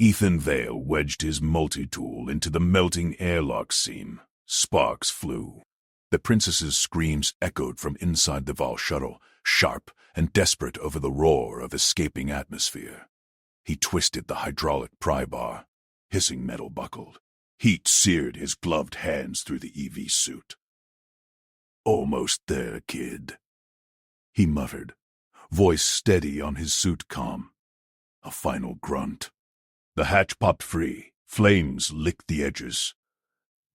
Ethan Vale wedged his multi-tool into the melting airlock seam. Sparks flew. The princess's screams echoed from inside the Val shuttle, sharp and desperate over the roar of escaping atmosphere. He twisted the hydraulic pry bar. Hissing metal buckled. Heat seared his gloved hands through the EV suit. "Almost there, kid," he muttered, voice steady on his suit comm. A final grunt. The hatch popped free. Flames licked the edges.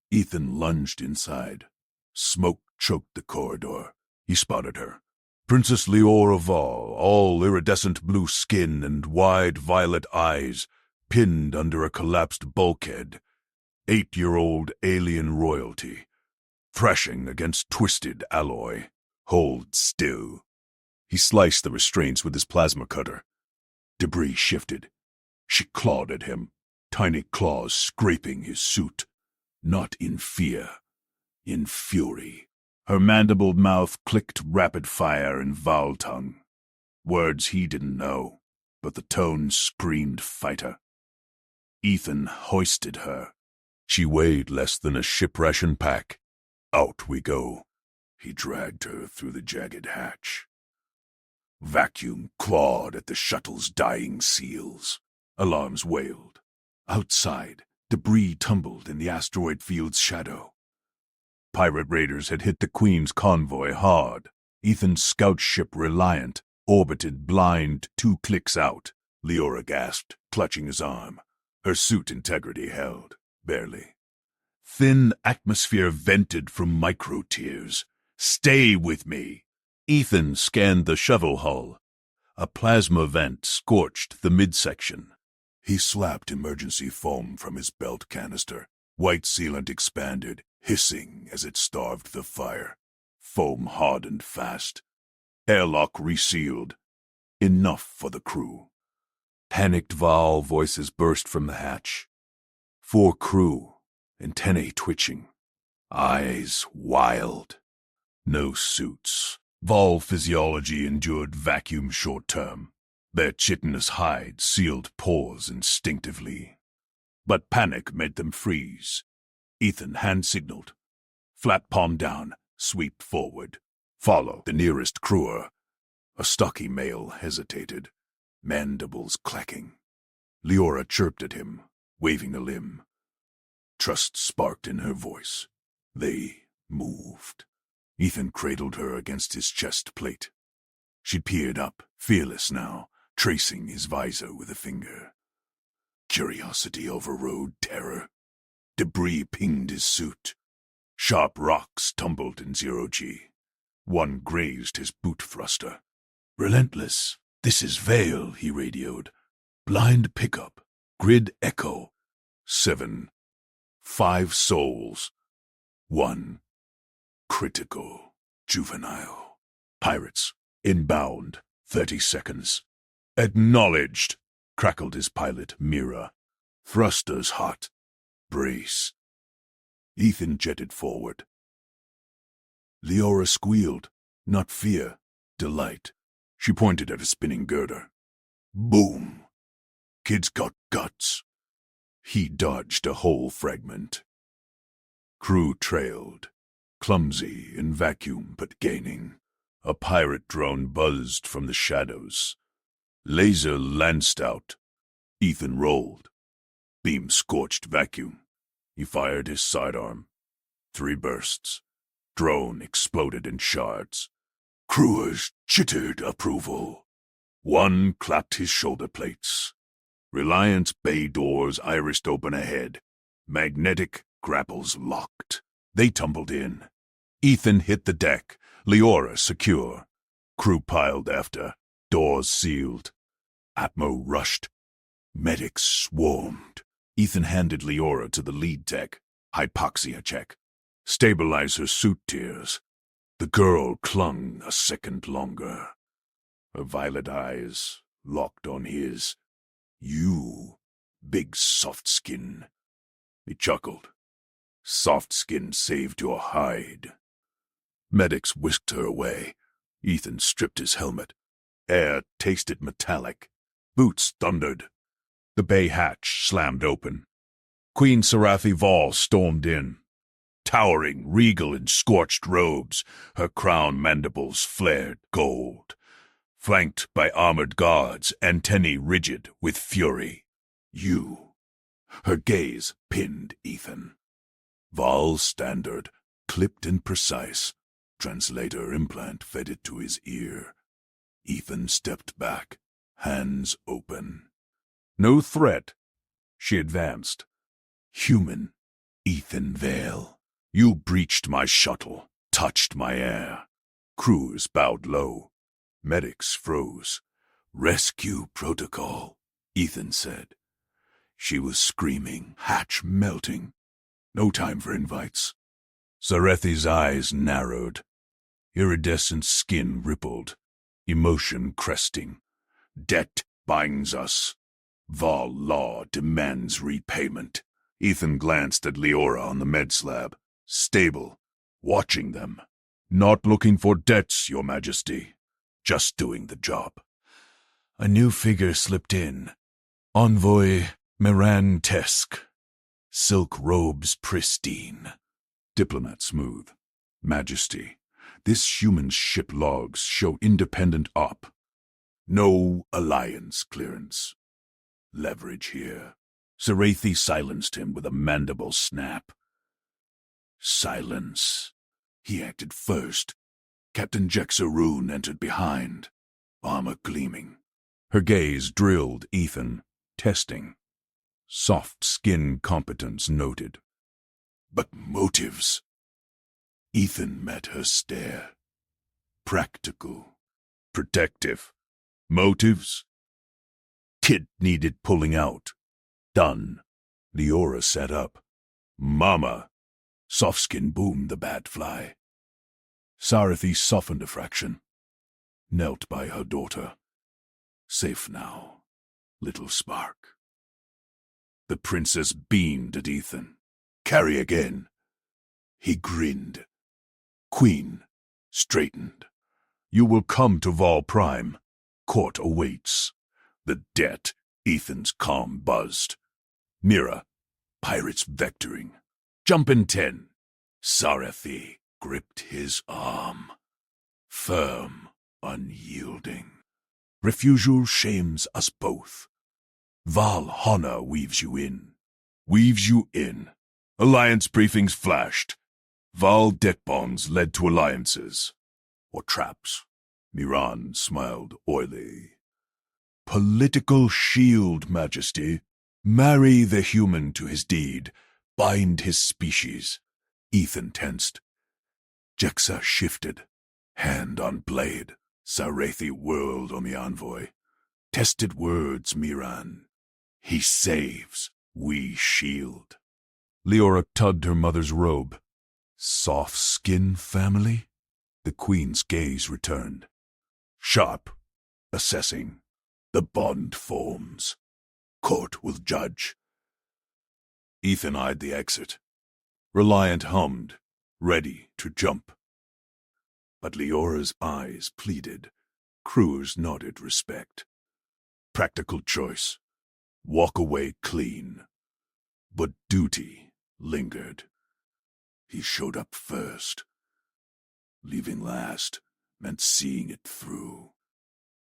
Ethan lunged inside. Smoke choked the corridor. He spotted her. Princess Leora Val, all iridescent blue skin and wide violet eyes, pinned under a collapsed bulkhead. 8-year-old alien royalty, thrashing against twisted alloy. Hold still. He sliced the restraints with his plasma cutter. Debris shifted. She clawed at him, tiny claws scraping his suit. Not in fear, in fury. Her mandibled mouth clicked rapid fire in Val tongue. Words he didn't know, but the tone screamed fighter. Ethan hoisted her. She weighed less than a ship ration pack. Out we go. He dragged her through the jagged hatch. Vacuum clawed at the shuttle's dying seals. Alarms wailed. Outside, debris tumbled in the asteroid field's shadow. Pirate raiders had hit the Queen's convoy hard. Ethan's scout ship Reliant orbited blind 2 clicks out. Leora gasped, clutching his arm. Her suit integrity held, barely. Thin atmosphere vented from micro-tears. "Stay with me." Ethan scanned the shuttle hull. A plasma vent scorched the midsection. He slapped emergency foam from his belt canister. White sealant expanded, hissing as it starved the fire. Foam hardened fast. Airlock resealed. Enough for the crew. Panicked Val voices burst from the hatch. 4 crew, antennae twitching. Eyes wild. No suits. Val physiology endured vacuum short-term. Their chitinous hides sealed pores instinctively. But panic made them freeze. Ethan hand-signaled. Flat palm down, sweep forward. Follow the nearest crewer. A stocky male hesitated, mandibles clacking. Leora chirped at him, waving a limb. Trust sparked in her voice. They moved. Ethan cradled her against his chest plate. She peered up, fearless now, tracing his visor with a finger. Curiosity overrode terror. Debris pinged his suit. Sharp rocks tumbled in zero-G. One grazed his boot thruster. "Relentless. This is Vale," he radioed. "Blind pickup. Grid echo. 7. 5 souls. 1. Critical. Juvenile. Pirates. Inbound. 30 seconds. Acknowledged," crackled his pilot, Mira. "Thrusters hot. Brace." Ethan jetted forward. Leora squealed, not fear, delight. She pointed at a spinning girder. Boom! Kid's got guts. He dodged a whole fragment. Crew trailed, clumsy in vacuum but gaining. A pirate drone buzzed from the shadows. Laser lanced out. Ethan rolled. Beam scorched vacuum. He fired his sidearm. 3 bursts. Drone exploded in shards. Crewers chittered approval. One clapped his shoulder plates. Reliance bay doors irised open ahead. Magnetic grapples locked. They tumbled in. Ethan hit the deck. Leora secure. Crew piled after. Doors sealed. Atmo rushed. Medics swarmed. Ethan handed Leora to the lead tech. Hypoxia check. Stabilize her suit tears. The girl clung a second longer. Her violet eyes locked on his. "You, big soft skin." He chuckled. "Soft skin saved your hide." Medics whisked her away. Ethan stripped his helmet. Air tasted metallic. Boots thundered. The bay hatch slammed open. Queen Sarathi Vol stormed in. Towering, regal in scorched robes, her crown mandibles flared gold. Flanked by armored guards, antennae rigid with fury. You. Her gaze pinned Ethan. Vol's standard, clipped and precise. Translator implant fed it to his ear. Ethan stepped back, hands open. No threat. She advanced. Human, Ethan Vale. You breached my shuttle, touched my air. Crews bowed low. Medics froze. Rescue protocol, Ethan said. She was screaming, hatch melting. No time for invites. Sarethi's eyes narrowed. Iridescent skin rippled. Emotion cresting. Debt binds us. Vol law demands repayment. Ethan glanced at Leora on the med slab. Stable. Watching them. Not looking for debts, Your Majesty. Just doing the job. A new figure slipped in. Envoy Miran-tesque. Silk robes pristine. Diplomat smooth. Majesty. This human ship logs show independent op. No alliance clearance. Leverage here. Sarathi silenced him with a mandible snap. Silence. He acted first. Captain Jexaroon entered behind, armor gleaming. Her gaze drilled Ethan, testing. Soft skin competence noted. But motives? Ethan met her stare. Practical. Protective. Motives? Kid needed pulling out. Done. Leora sat up. Mama. Softskin boomed the bat fly. Sarathi softened a fraction. Knelt by her daughter. Safe now, little spark. The princess beamed at Ethan. Carry again. He grinned. Queen straightened. You will come to Vol Prime. Court awaits. The debt, Ethan's calm buzzed. Mira, pirates vectoring. Jump in 10. Sarathi gripped his arm. Firm, unyielding. Refusal shames us both. Val Honor weaves you in. Weaves you in. Alliance briefings flashed. Val debt bonds led to alliances. Or traps. Miran smiled oily. Political shield, Majesty. Marry the human to his deed. Bind his species. Ethan tensed. Jexa shifted. Hand on blade. Sarathi whirled on the envoy. Tested words, Miran. He saves. We shield. Leora tugged her mother's robe. Soft skin family? The queen's gaze returned. Sharp. Assessing. The bond forms. Court will judge. Ethan eyed the exit. Reliant hummed, ready to jump. But Leora's eyes pleaded. Crewers nodded respect. Practical choice. Walk away clean. But duty lingered. He showed up first. Leaving last meant seeing it through.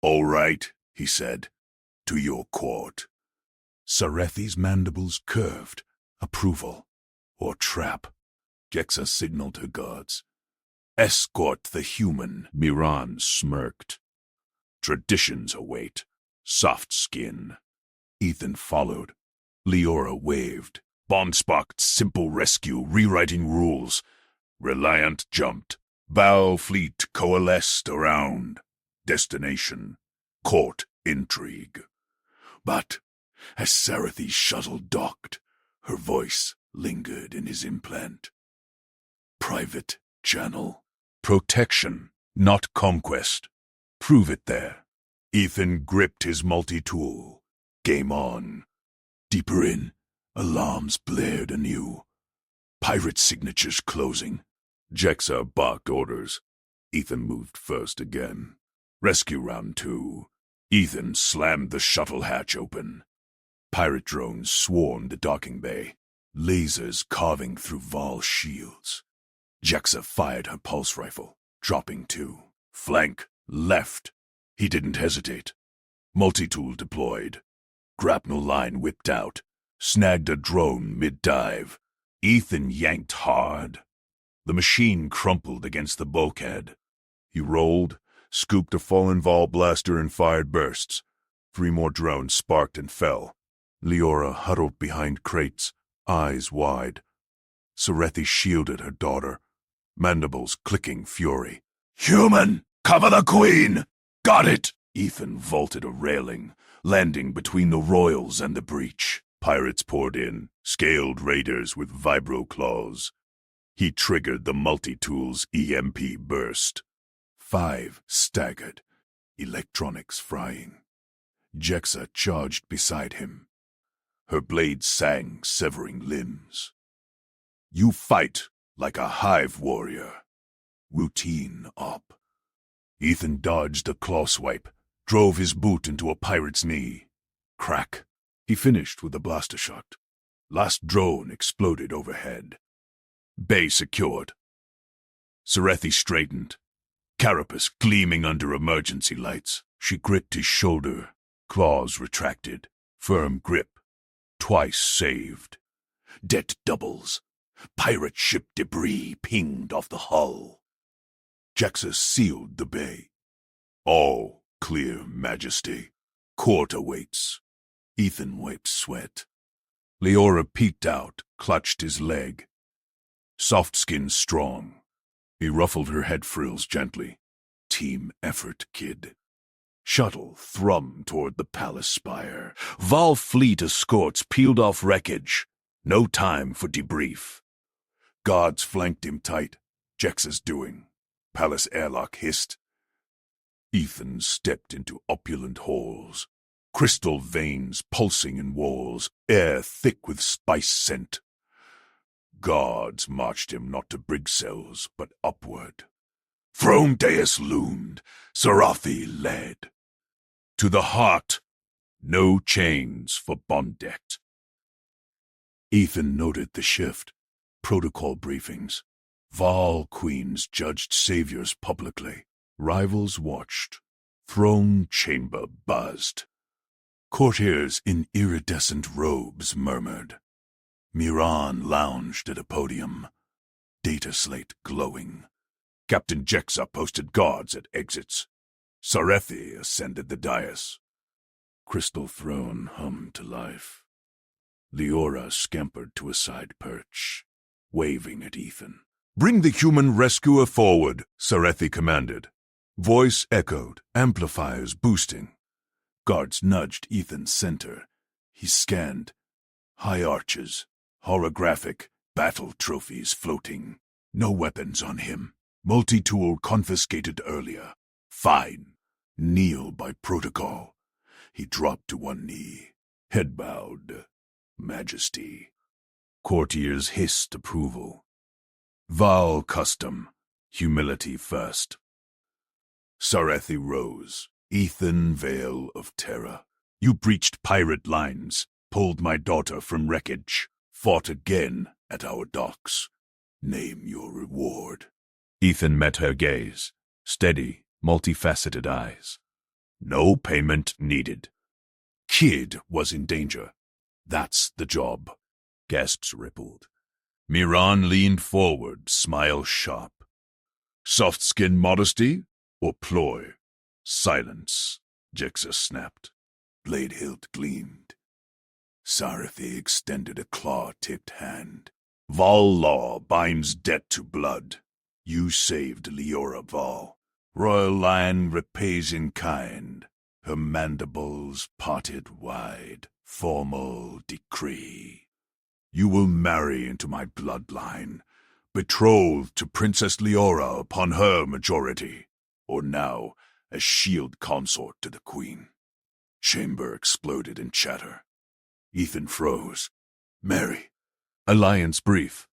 All right, he said. To your court. Sarathi's mandibles curved. Approval. Or trap. Jexa signaled her guards. Escort the human, Miran smirked. Traditions await. Soft skin. Ethan followed. Leora waved. Bond sparked simple rescue, rewriting rules. Reliant jumped. Bow fleet coalesced around. Destination. Court intrigue. But as Sarathi's shuttle docked, her voice lingered in his implant. Private channel. Protection, not conquest. Prove it there. Ethan gripped his multi-tool. Game on. Deeper in, alarms blared anew. Pirate signatures closing. Jexa barked orders. Ethan moved first again. Rescue round 2. Ethan slammed the shuttle hatch open. Pirate drones swarmed the docking bay, lasers carving through Val's shields. Jexa fired her pulse rifle, dropping two. Flank, left. He didn't hesitate. Multi-tool deployed. Grapnel line whipped out, snagged a drone mid-dive. Ethan yanked hard. The machine crumpled against the bulkhead. He rolled, scooped a fallen Val blaster and fired bursts. 3 more drones sparked and fell. Leora huddled behind crates, eyes wide. Sarethi shielded her daughter, mandibles clicking fury. "Human! Cover the Queen! Got it!" Ethan vaulted a railing, landing between the royals and the breach. Pirates poured in, scaled raiders with vibro claws. He triggered the multi-tool's EMP burst. 5 staggered, electronics frying. Jexa charged beside him. Her blade sang, severing limbs. "You fight like a hive warrior." Routine op. Ethan dodged a claw swipe, drove his boot into a pirate's knee. Crack. He finished with a blaster shot. Last drone exploded overhead. Bay secured. Sarethi straightened, carapace gleaming under emergency lights. She gripped his shoulder, claws retracted, firm grip. Twice saved. Det doubles. Pirate ship debris pinged off the hull. Jexa sealed the bay. All clear, Majesty. Court awaits. Ethan wiped sweat. Leora peeked out, clutched his leg. Soft skin strong. He ruffled her head frills gently. Team effort, kid. Shuttle thrummed toward the palace spire. Val fleet escorts peeled off wreckage. No time for debrief. Guards flanked him tight. Jexa's doing. Palace airlock hissed. Ethan stepped into opulent halls. Crystal veins pulsing in walls. Air thick with spice scent. Guards marched him not to brig cells, but upward. Throne dais loomed. Sarathi led. To the heart. No chains for Bondet. Ethan noted the shift. Protocol briefings. Val queens judged saviors publicly. Rivals watched. Throne chamber buzzed. Courtiers in iridescent robes murmured. Miran lounged at a podium. Data slate glowing. Captain Jexa posted guards at exits. Sarethi ascended the dais. Crystal throne hummed to life. Leora scampered to a side perch, waving at Ethan. "Bring the human rescuer forward," Sarethi commanded. Voice echoed, amplifiers boosting. Guards nudged Ethan's center. He scanned. High arches, holographic, battle trophies floating. No weapons on him. Multi-tool confiscated earlier. Fine. Kneel by protocol. He dropped to one knee. Head bowed. Majesty. Courtiers hissed approval. Val custom. Humility first. Sarethi rose. Ethan, veil of terror. You breached pirate lines, pulled my daughter from wreckage, fought again at our docks. Name your reward. Ethan met her gaze. Steady, multifaceted eyes. No payment needed. Kid was in danger. That's the job. Gasps rippled. Miran leaned forward, smile sharp. Soft-skin modesty or ploy? Silence, Jexa snapped. Blade hilt gleamed. Sarethi extended a claw-tipped hand. Val law binds debt to blood. You saved Leora Val. Royal line repays in kind. Her mandibles parted wide. Formal decree. You will marry into my bloodline. Betrothed to Princess Leora upon her majority. Or now, as shield consort to the Queen. Chamber exploded in chatter. Ethan froze. Mary. Alliance brief.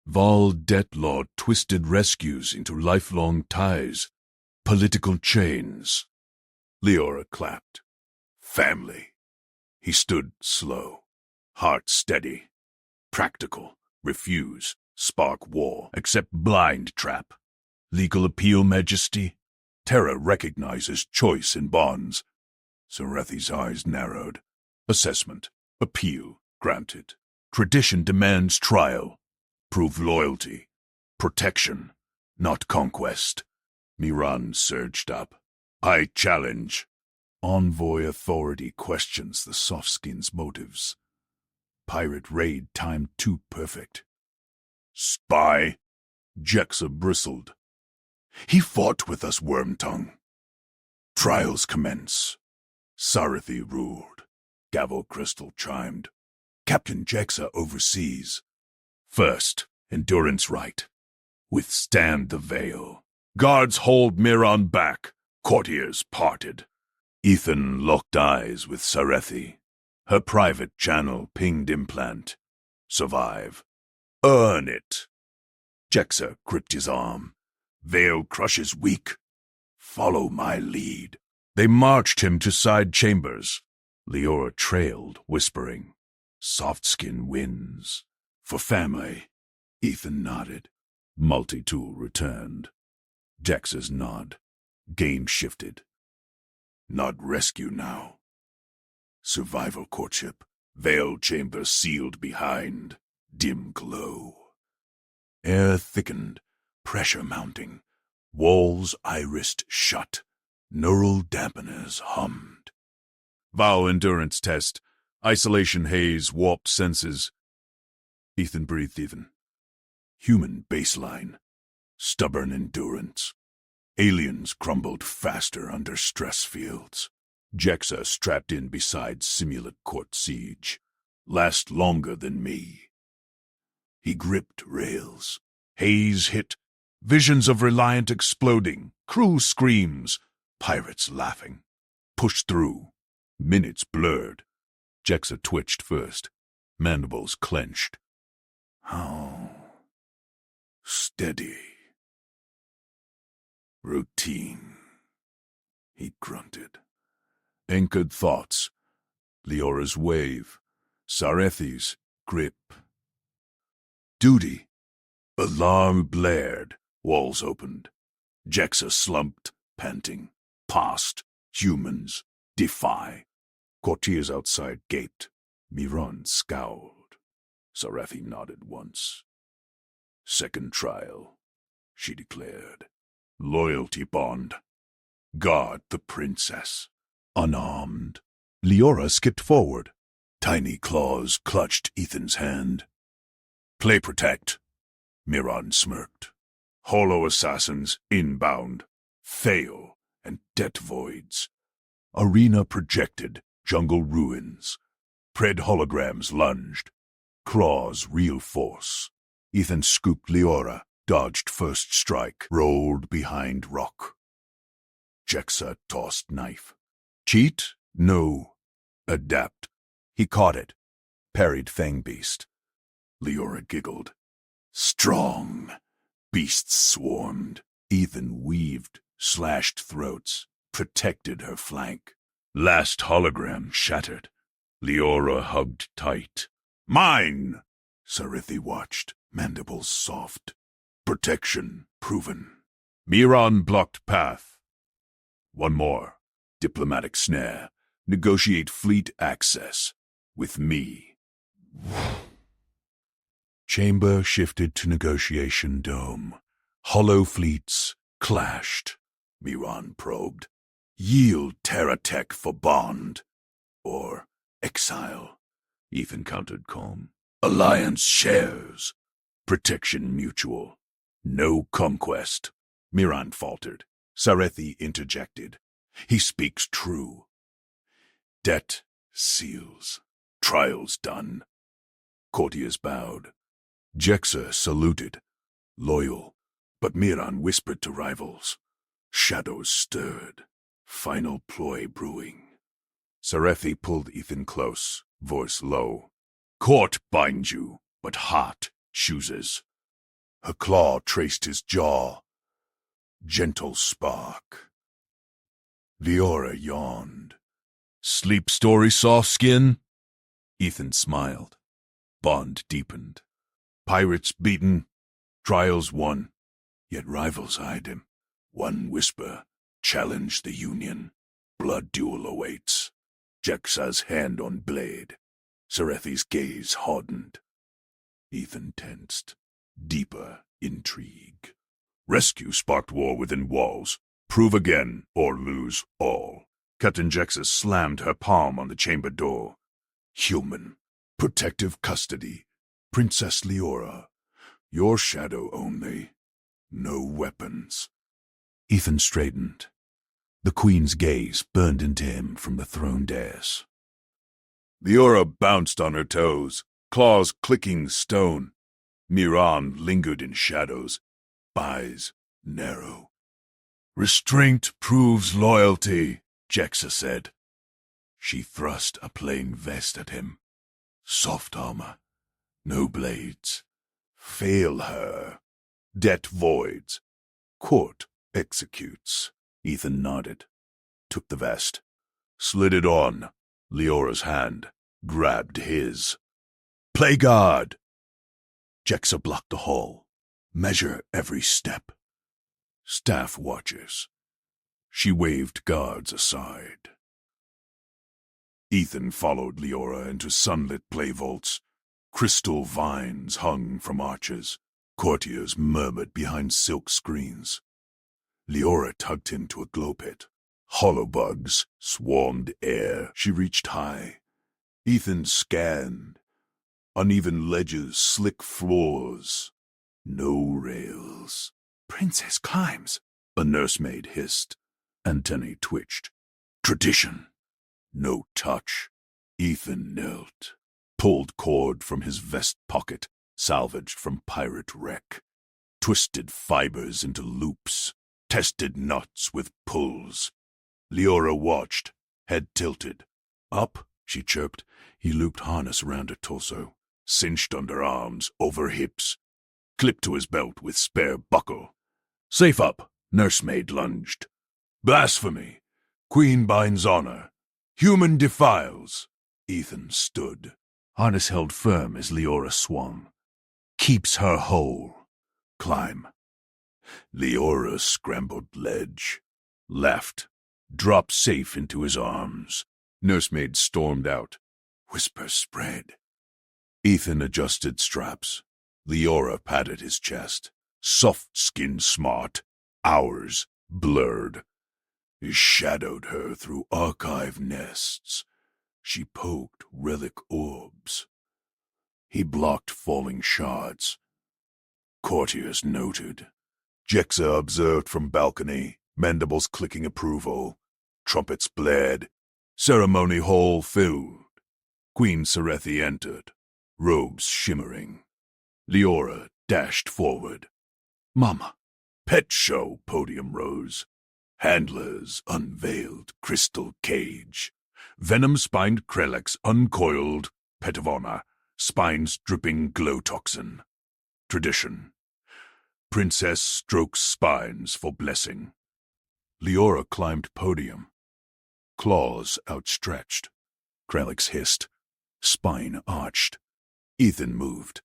Val debt law twisted rescues into lifelong ties. Political chains. Leora clapped. Family. He stood slow, heart steady, practical, refuse, spark war, accept blind trap. Legal appeal, Majesty? Terra recognizes choice in bonds. Sarethi's eyes narrowed. Assessment, appeal, granted. Tradition demands trial. Prove loyalty. Protection, not conquest. Miran surged up. I challenge. Envoy authority questions the soft-skin's motives. Pirate raid timed too perfect. Spy? Jexa bristled. He fought with us, Wormtongue. Trials commence. Sarathi ruled. Gavel Crystal chimed. Captain Jexa oversees. First, endurance right. Withstand the veil. Guards hold Miran back. Courtiers parted. Ethan locked eyes with Sarethi. Her private channel pinged implant. Survive. Earn it. Jexa gripped his arm. Veil crushes weak. Follow my lead. They marched him to side chambers. Leora trailed, whispering, Soft-skin wins. For family. Ethan nodded. Multi-tool returned. Jexa's nod. Game shifted. Not rescue now. Survival courtship. Veil chamber sealed behind. Dim glow. Air thickened. Pressure mounting. Walls irised shut. Neural dampeners hummed. Vow endurance test. Isolation haze warped senses. Ethan breathed even. Human baseline. Stubborn endurance. Aliens crumbled faster under stress fields. Jexa strapped in beside simulate court siege. Last longer than me. He gripped rails. Haze hit. Visions of Reliant exploding. Crew screams. Pirates laughing. Pushed through. Minutes blurred. Jexa twitched first. Mandibles clenched. How steady. Routine. He grunted. Anchored thoughts. Leora's wave. Sarethi's grip. Duty. Alarm blared. Walls opened. Jexa slumped, panting. Past. Humans. Defy. Courtiers outside gaped. Miran scowled. Sarethi nodded once. Second trial, she declared. Loyalty bond. Guard the princess. Unarmed. Leora skipped forward. Tiny claws clutched Ethan's hand. Play protect. Miran smirked. Hollow assassins inbound. Fail and debt voids. Arena projected. Jungle ruins. Pred holograms lunged. Claws real force. Ethan scooped Leora, dodged first strike, rolled behind rock. Jexa tossed knife. Cheat? No. Adapt. He caught it. Parried Fang Beast. Leora giggled. Strong. Beasts swarmed. Ethan weaved, slashed throats, protected her flank. Last hologram shattered. Leora hugged tight. Mine! Sarethi watched, mandibles soft. Protection proven. Miran blocked path. One more. Diplomatic snare. Negotiate fleet access. With me. Chamber shifted to negotiation dome. Hollow fleets clashed. Miran probed. Yield Terra Tech for bond. Or exile. Ethan countered calm. Alliance shares. Protection mutual. No conquest. Miran faltered. Sarethi interjected. He speaks true. Debt seals. Trials done. Courtiers bowed. Jexa saluted. Loyal. But Miran whispered to rivals. Shadows stirred. Final ploy brewing. Sarethi pulled Ethan close, voice low. Court binds you, but heart chooses. Her claw traced his jaw. Gentle spark. Leora yawned. Sleep story, soft skin? Ethan smiled. Bond deepened. Pirates beaten, trials won, yet rivals eyed him. One whisper challenged the Union. Blood duel awaits. Jexa's hand on blade. Serethi's gaze hardened. Ethan tensed. Deeper intrigue. Rescue sparked war within walls. Prove again or lose all. Captain Jexa slammed her palm on the chamber door. Human. Protective custody. Princess Leora. Your shadow only. No weapons. Ethan straightened. The Queen's gaze burned into him from the throne dais. Leora bounced on her toes, claws clicking stone. Miran lingered in shadows, eyes narrow. Restraint proves loyalty, Jexa said. She thrust a plain vest at him. Soft armor, no blades. Fail her. Debt voids. Court executes. Ethan nodded, took the vest, slid it on. Leora's hand grabbed his. Play guard! Jexa blocked the hall. Measure every step. Staff watches. She waved guards aside. Ethan followed Leora into sunlit play vaults. Crystal vines hung from arches. Courtiers murmured behind silk screens. Leora tugged him to a glow pit. Hollow bugs swarmed air. She reached high. Ethan scanned. Uneven ledges, slick floors. No rails. Princess climbs, a nursemaid hissed. Antennae twitched. Tradition. No touch. Ethan knelt. Pulled cord from his vest pocket, salvaged from pirate wreck. Twisted fibers into loops. Tested knots with pulls. Leora watched, head tilted. Up, she chirped. He looped harness around her torso, cinched under arms, over hips, clipped to his belt with spare buckle. Safe up, nursemaid lunged. Blasphemy. Queen binds honor. Human defiles. Ethan stood. Harness held firm as Leora swung. Keeps her whole. Climb. Leora scrambled ledge. Left. Dropped safe into his arms. Nursemaid stormed out. Whispers spread. Ethan adjusted straps. Leora patted his chest. Soft skin smart. Hours blurred. He shadowed her through archive nests. She poked relic orbs. He blocked falling shards. Courtiers noted. Jexa observed from balcony, mandibles clicking approval. Trumpets blared. Ceremony hall filled. Queen Serethi entered, robes shimmering. Leora dashed forward. Mama. Pet show podium rose. Handlers unveiled crystal cage. Venom-spined Krellex uncoiled. Pet of honor. Spines dripping glow toxin. Tradition. Princess strokes spines for blessing. Leora climbed podium. Claws outstretched. Krellex hissed. Spine arched. Ethan moved.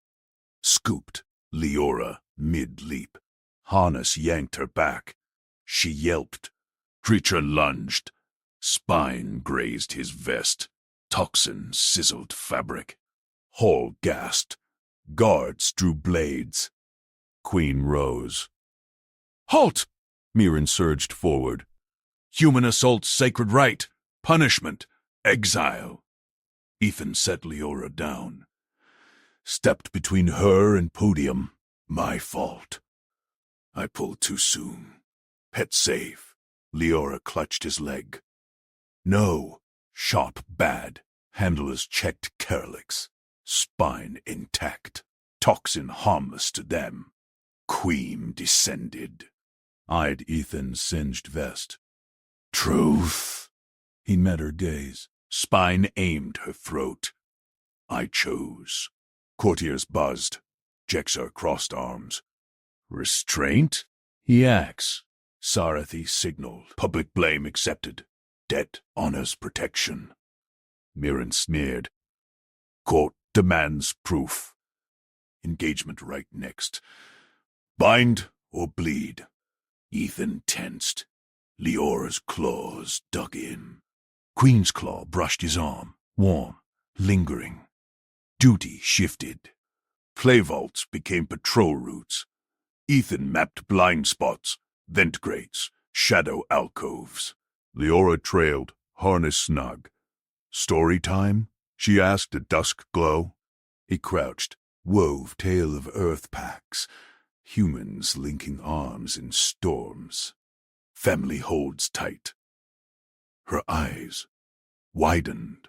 Scooped Leora mid-leap. Harness yanked her back. She yelped. Creature lunged. Spine grazed his vest. Toxin sizzled fabric. Hall gasped. Guards drew blades. Queen rose. Halt! Mirren surged forward. Human assault's sacred right. Punishment. Exile. Ethan set Leora down. Stepped between her and podium. My fault. I pulled too soon. Pet safe. Leora clutched his leg. No. Sharp bad. Handlers checked Kerlix. Spine intact. Toxin harmless to them. Queen descended. Eyed Ethan's singed vest. Truth. He met her gaze. Spine aimed her throat. I chose. Courtiers buzzed. Jexa crossed arms. Restraint? He acts. Sarathy signaled. Public blame accepted. Debt honors protection. Mirren sneered. Court demands proof. Engagement right next. Bind or bleed? Ethan tensed. Leora's claws dug in. Queen's claw brushed his arm, warm, lingering. Duty shifted. Play vaults became patrol routes. Ethan mapped blind spots, vent grates, shadow alcoves. Leora trailed, harness snug. Story time? She asked a dusk glow. He crouched, wove tale of earth packs, humans linking arms in storms. Family holds tight. Her eyes widened,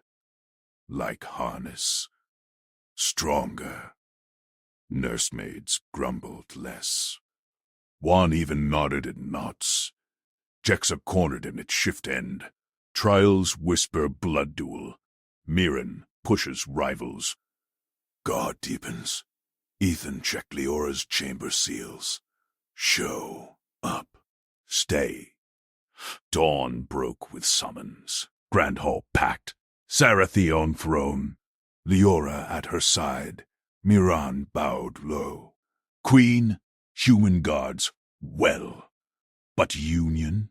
like harness. Stronger. Nursemaids grumbled less. Juan even nodded in knots. Jexa cornered him at shift end. Trials whisper blood duel. Mirren pushes rivals. Guard deepens. Ethan checked Leora's chamber seals. Show up. Stay. Dawn broke with summons. Grand Hall packed. Sarathi on throne. Leora at her side. Miran bowed low. Queen, human guards, well. But Union?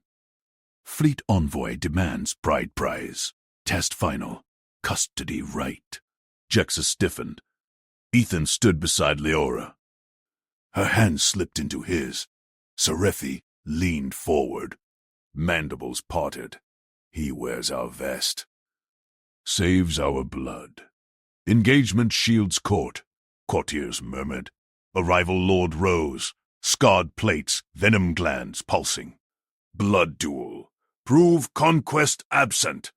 Fleet envoy demands bride prize. Test final. Custody right. Jexa stiffened. Ethan stood beside Leora. Her hand slipped into his. Sarathi leaned forward. Mandibles parted. He wears our vest. Saves our blood. Engagement shields court. Courtiers murmured. Arrival Lord rose. Scarred plates, venom glands pulsing. Blood duel. Prove conquest absent.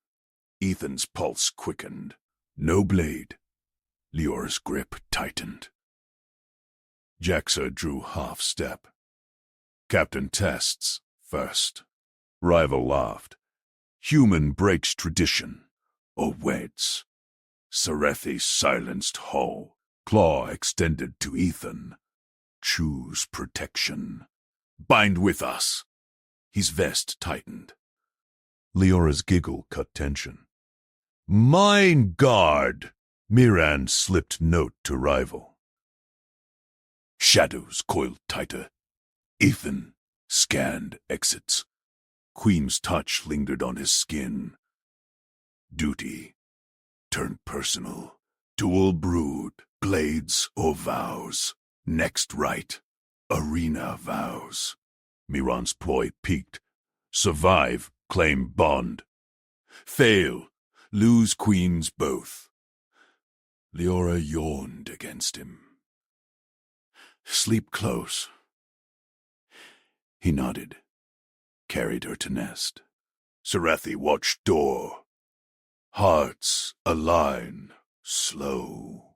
Ethan's pulse quickened. No blade. Leora's grip tightened. Jexa drew half step. Captain tests first. Rival laughed. Human breaks tradition, or weds. Sarathi silenced Hull. Claw extended to Ethan. Choose protection. Bind with us. His vest tightened. Leora's giggle cut tension. Mine guard! Miran slipped note to rival. Shadows coiled tighter. Ethan scanned exits. Queen's touch lingered on his skin. Duty turned personal. Dual brood, blades or vows. Next right, arena vows. Miran's ploy peaked. Survive, claim bond. Fail, lose queens both. Leora yawned against him. Sleep close. He nodded. Carried her to nest. Sarathi watched door. Hearts align, slow.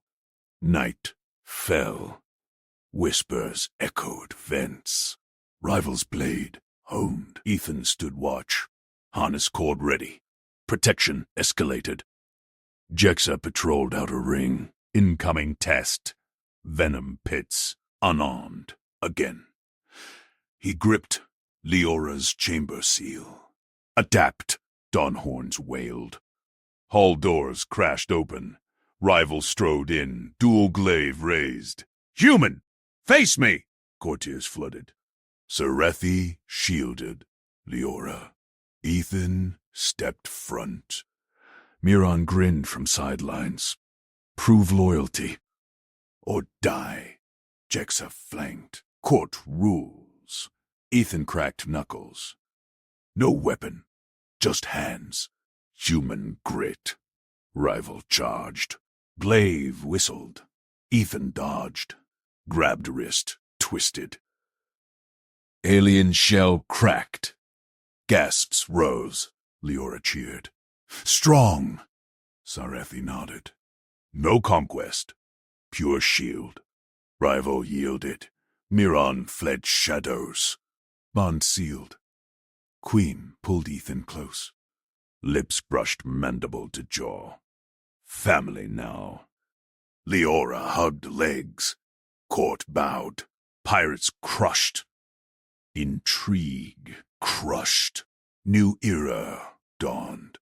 Night fell. Whispers echoed vents. Rival's blade honed. Ethan stood watch. Harness cord ready. Protection escalated. Jexa patrolled outer ring. Incoming test. Venom pits. Unarmed. Again. He gripped Leora's chamber seal. Adapt, Dawnhorns wailed. Hall doors crashed open. Rival strode in, dual glaive raised. Human! Face me! Courtiers flooded. Sarathi shielded Leora. Ethan stepped front. Miran grinned from sidelines. Prove loyalty. Or die. Jexa flanked. Court rules. Ethan cracked knuckles. No weapon. Just hands. Human grit. Rival charged. Glaive whistled. Ethan dodged. Grabbed wrist. Twisted. Alien shell cracked. Gasps rose. Leora cheered. Strong. Sarathi nodded. No conquest. Pure shield. Rival yielded. Miran fled shadows. Bond sealed. Queen pulled Ethan close. Lips brushed mandible to jaw. Family now. Leora hugged legs. Court bowed. Pirates crushed. Intrigue crushed. New era dawned,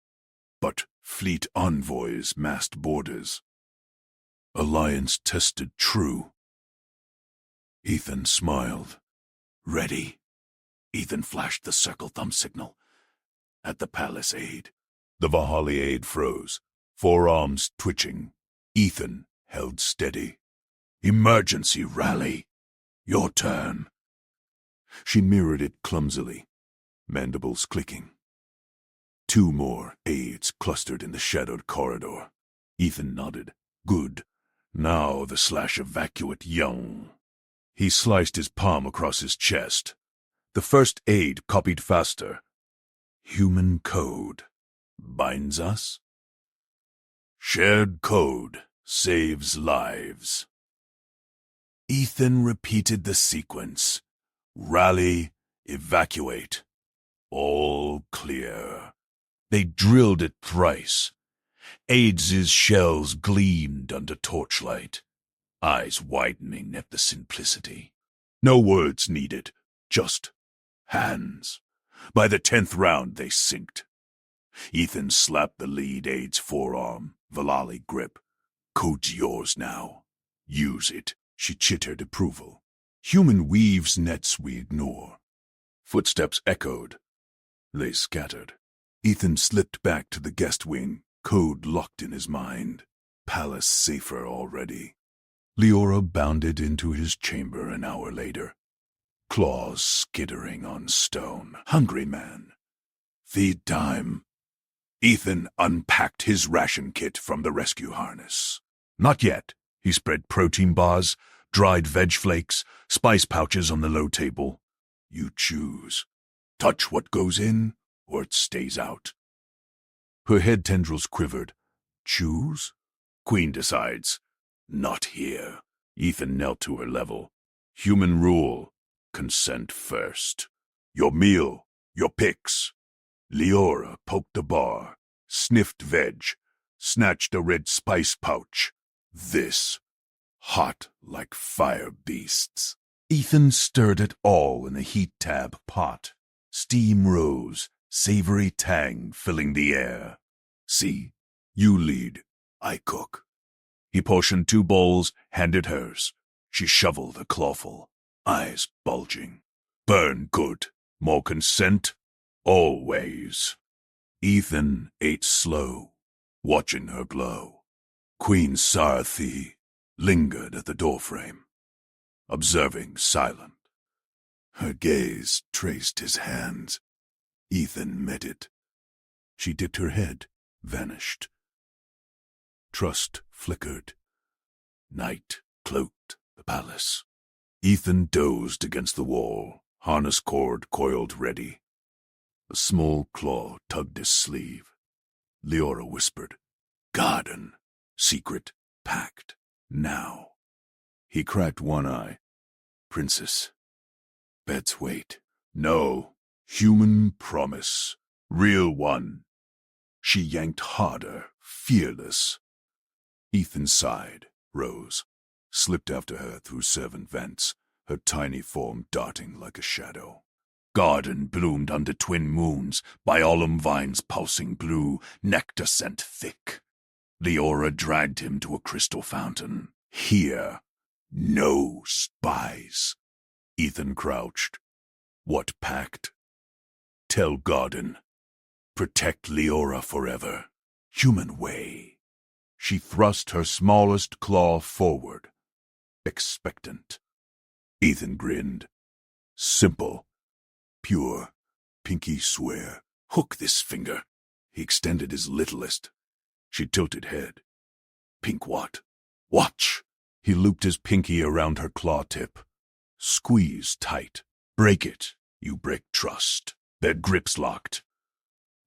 but fleet envoys masked borders. Alliance tested true. Ethan smiled. Ready. Ethan flashed the circle thumb signal. At the palace aid. The Valhalla aid froze, forearms twitching. Ethan held steady. Emergency rally. Your turn. She mirrored it clumsily, mandibles clicking. 2 more aides clustered in the shadowed corridor. Ethan nodded. Good. Now the slash evacuate young. He sliced his palm across his chest. The first aide copied faster. Human code. Binds us? Shared code saves lives. Ethan repeated the sequence. Rally, evacuate. All clear. They drilled it thrice. Aides' shells gleamed under torchlight, eyes widening at the simplicity. No words needed, just hands. By the 10th round, they synced. Ethan slapped the lead aide's forearm, Valhalla grip. Code's yours now. Use it, she chittered approval. Human weaves nets we ignore. Footsteps echoed. They scattered. Ethan slipped back to the guest wing, code locked in his mind. Palace safer already. Leora bounded into his chamber an hour later. Claws skittering on stone. Hungry man. Feed time. Ethan unpacked his ration kit from the rescue harness. Not yet. He spread protein bars, dried veg flakes, spice pouches on the low table. You choose. Touch what goes in, or it stays out. Her head tendrils quivered. Choose? Queen decides. Not here. Ethan knelt to her level. Human rule. Consent first. Your meal. Your picks. Leora poked a bar, sniffed veg, snatched a red spice pouch. This. Hot like fire beasts. Ethan stirred it all in a heat tab pot. Steam rose, savory tang filling the air. See, you lead, I cook. He portioned 2 bowls, handed hers. She shoveled a clawful, eyes bulging. Burn good. More consent? Always. Ethan ate slow, watching her glow. Queen Sarthi lingered at the doorframe, observing silent. Her gaze traced his hands. Ethan met it. She dipped her head, vanished. Trust flickered. Night cloaked the palace. Ethan dozed against the wall, harness cord coiled ready. A small claw tugged his sleeve. Leora whispered, Garden, secret, pact, now. He cracked one eye. Princess. Beds wait. No. Human promise. Real one. She yanked harder, fearless. Ethan sighed, rose, slipped after her through servant vents, her tiny form darting like a shadow. Garden bloomed under twin moons, biolum vines pulsing blue, nectar scent thick. Leora dragged him to a crystal fountain. Here, no spies. Ethan crouched. What pact? Tell Garden. Protect Leora forever. Human way. She thrust her smallest claw forward, expectant. Ethan grinned. Simple. Pure. Pinky swear. Hook this finger. He extended his littlest. She tilted head. Pink what? Watch. He looped his pinky around her claw tip. Squeeze tight. Break it. You break trust. Their grips locked.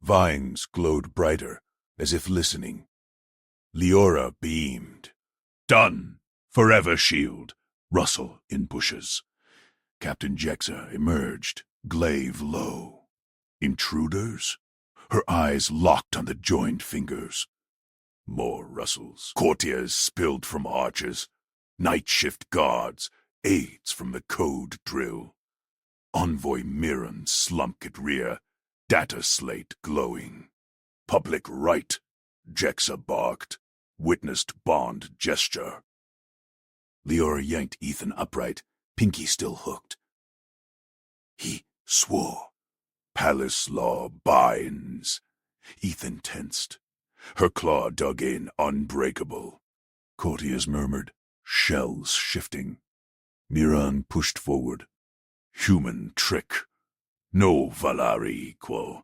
Vines glowed brighter, as if listening. Leora beamed. Done. Forever shield. Rustle in bushes. Captain Jexa emerged, glaive low. Intruders? Her eyes locked on the joined fingers. More rustles. Courtiers spilled from arches. Night shift guards. Aides from the code drill. Envoy Mirren slunk at rear. Data slate glowing. Public right, Jexa barked, witnessed bond gesture. Leora yanked Ethan upright, pinky still hooked. He swore. Palace law binds. Ethan tensed. Her claw dug in, unbreakable. Courtiers murmured, shells shifting. Miran pushed forward. Human trick. No Valari quo.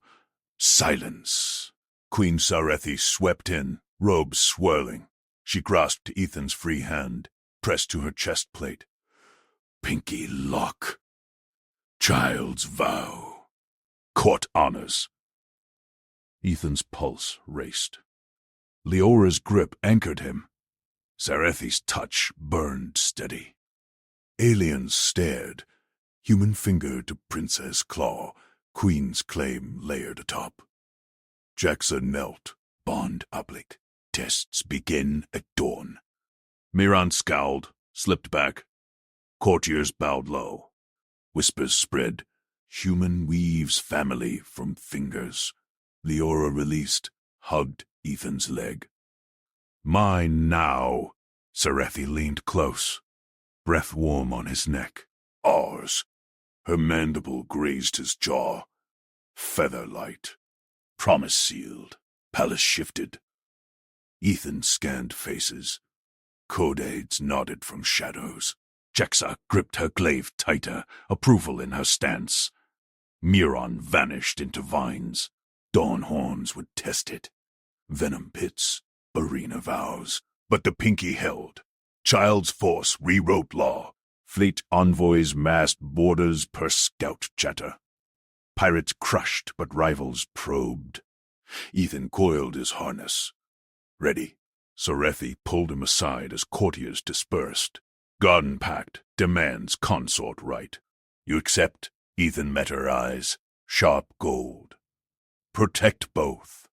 Silence. Queen Sarethi swept in, robes swirling. She grasped Ethan's free hand, pressed to her chest plate. Pinky lock. Child's vow. Court honors. Ethan's pulse raced. Leora's grip anchored him. Sarethi's touch burned steady. Aliens stared, human finger to princess claw, queen's claim layered atop. Jackson knelt, bond public. Tests begin at dawn. Miran scowled, slipped back. Courtiers bowed low. Whispers spread. Human weaves family from fingers. Leora released, hugged Ethan's leg. Mine now. Sarethi leaned close, breath warm on his neck. Ours. Her mandible grazed his jaw. Feather light. Promise sealed. Palace shifted. Ethan scanned faces. Codades nodded from shadows. Jexa gripped her glaive tighter, approval in her stance. Miran vanished into vines. Dawn horns would test it. Venom pits, arena vows. But the pinky held. Child's force rewrote law. Fleet envoys massed borders per scout chatter. Pirates crushed, but rivals probed. Ethan coiled his harness. Ready. Sarethi pulled him aside as courtiers dispersed. Garden pact demands consort right. You accept? Ethan met her eyes. Sharp gold. Protect both.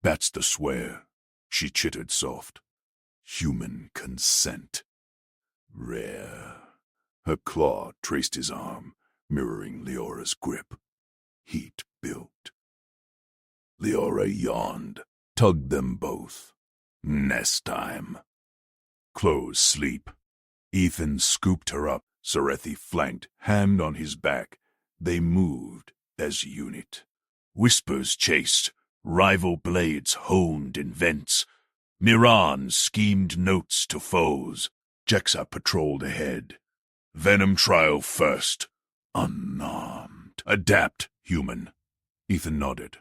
That's the swear. She chittered soft. Human consent. Rare. Her claw traced his arm, mirroring Leora's grip. Heat built. Leora yawned, tugged them both. Nest time. Close sleep. Ethan scooped her up. Sarethi flanked, hand on his back. They moved as unit. Whispers chased. Rival blades honed in vents. Miran schemed notes to foes. Jexa patrolled ahead. Venom trial first. Unarmed. Adapt, human. Ethan nodded.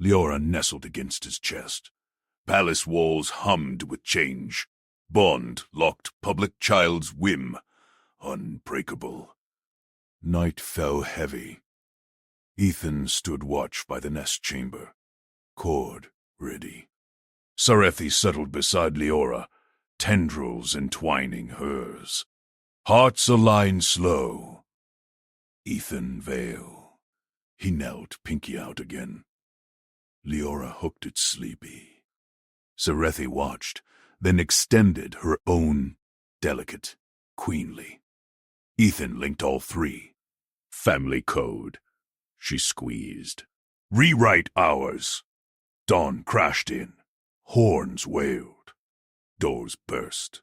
Leora nestled against his chest. Palace walls hummed with change. Bond locked public child's whim. Unbreakable. Night fell heavy. Ethan stood watch by the nest chamber. Cord ready. Sarethi settled beside Leora, tendrils entwining hers. Hearts aligned slow. Ethan veil. He knelt, pinky out again. Leora hooked it sleepy. Sarethi watched, then extended her own, delicate, queenly. Ethan linked all three. Family code. She squeezed. Rewrite ours. Dawn crashed in. Horns wailed. Doors burst.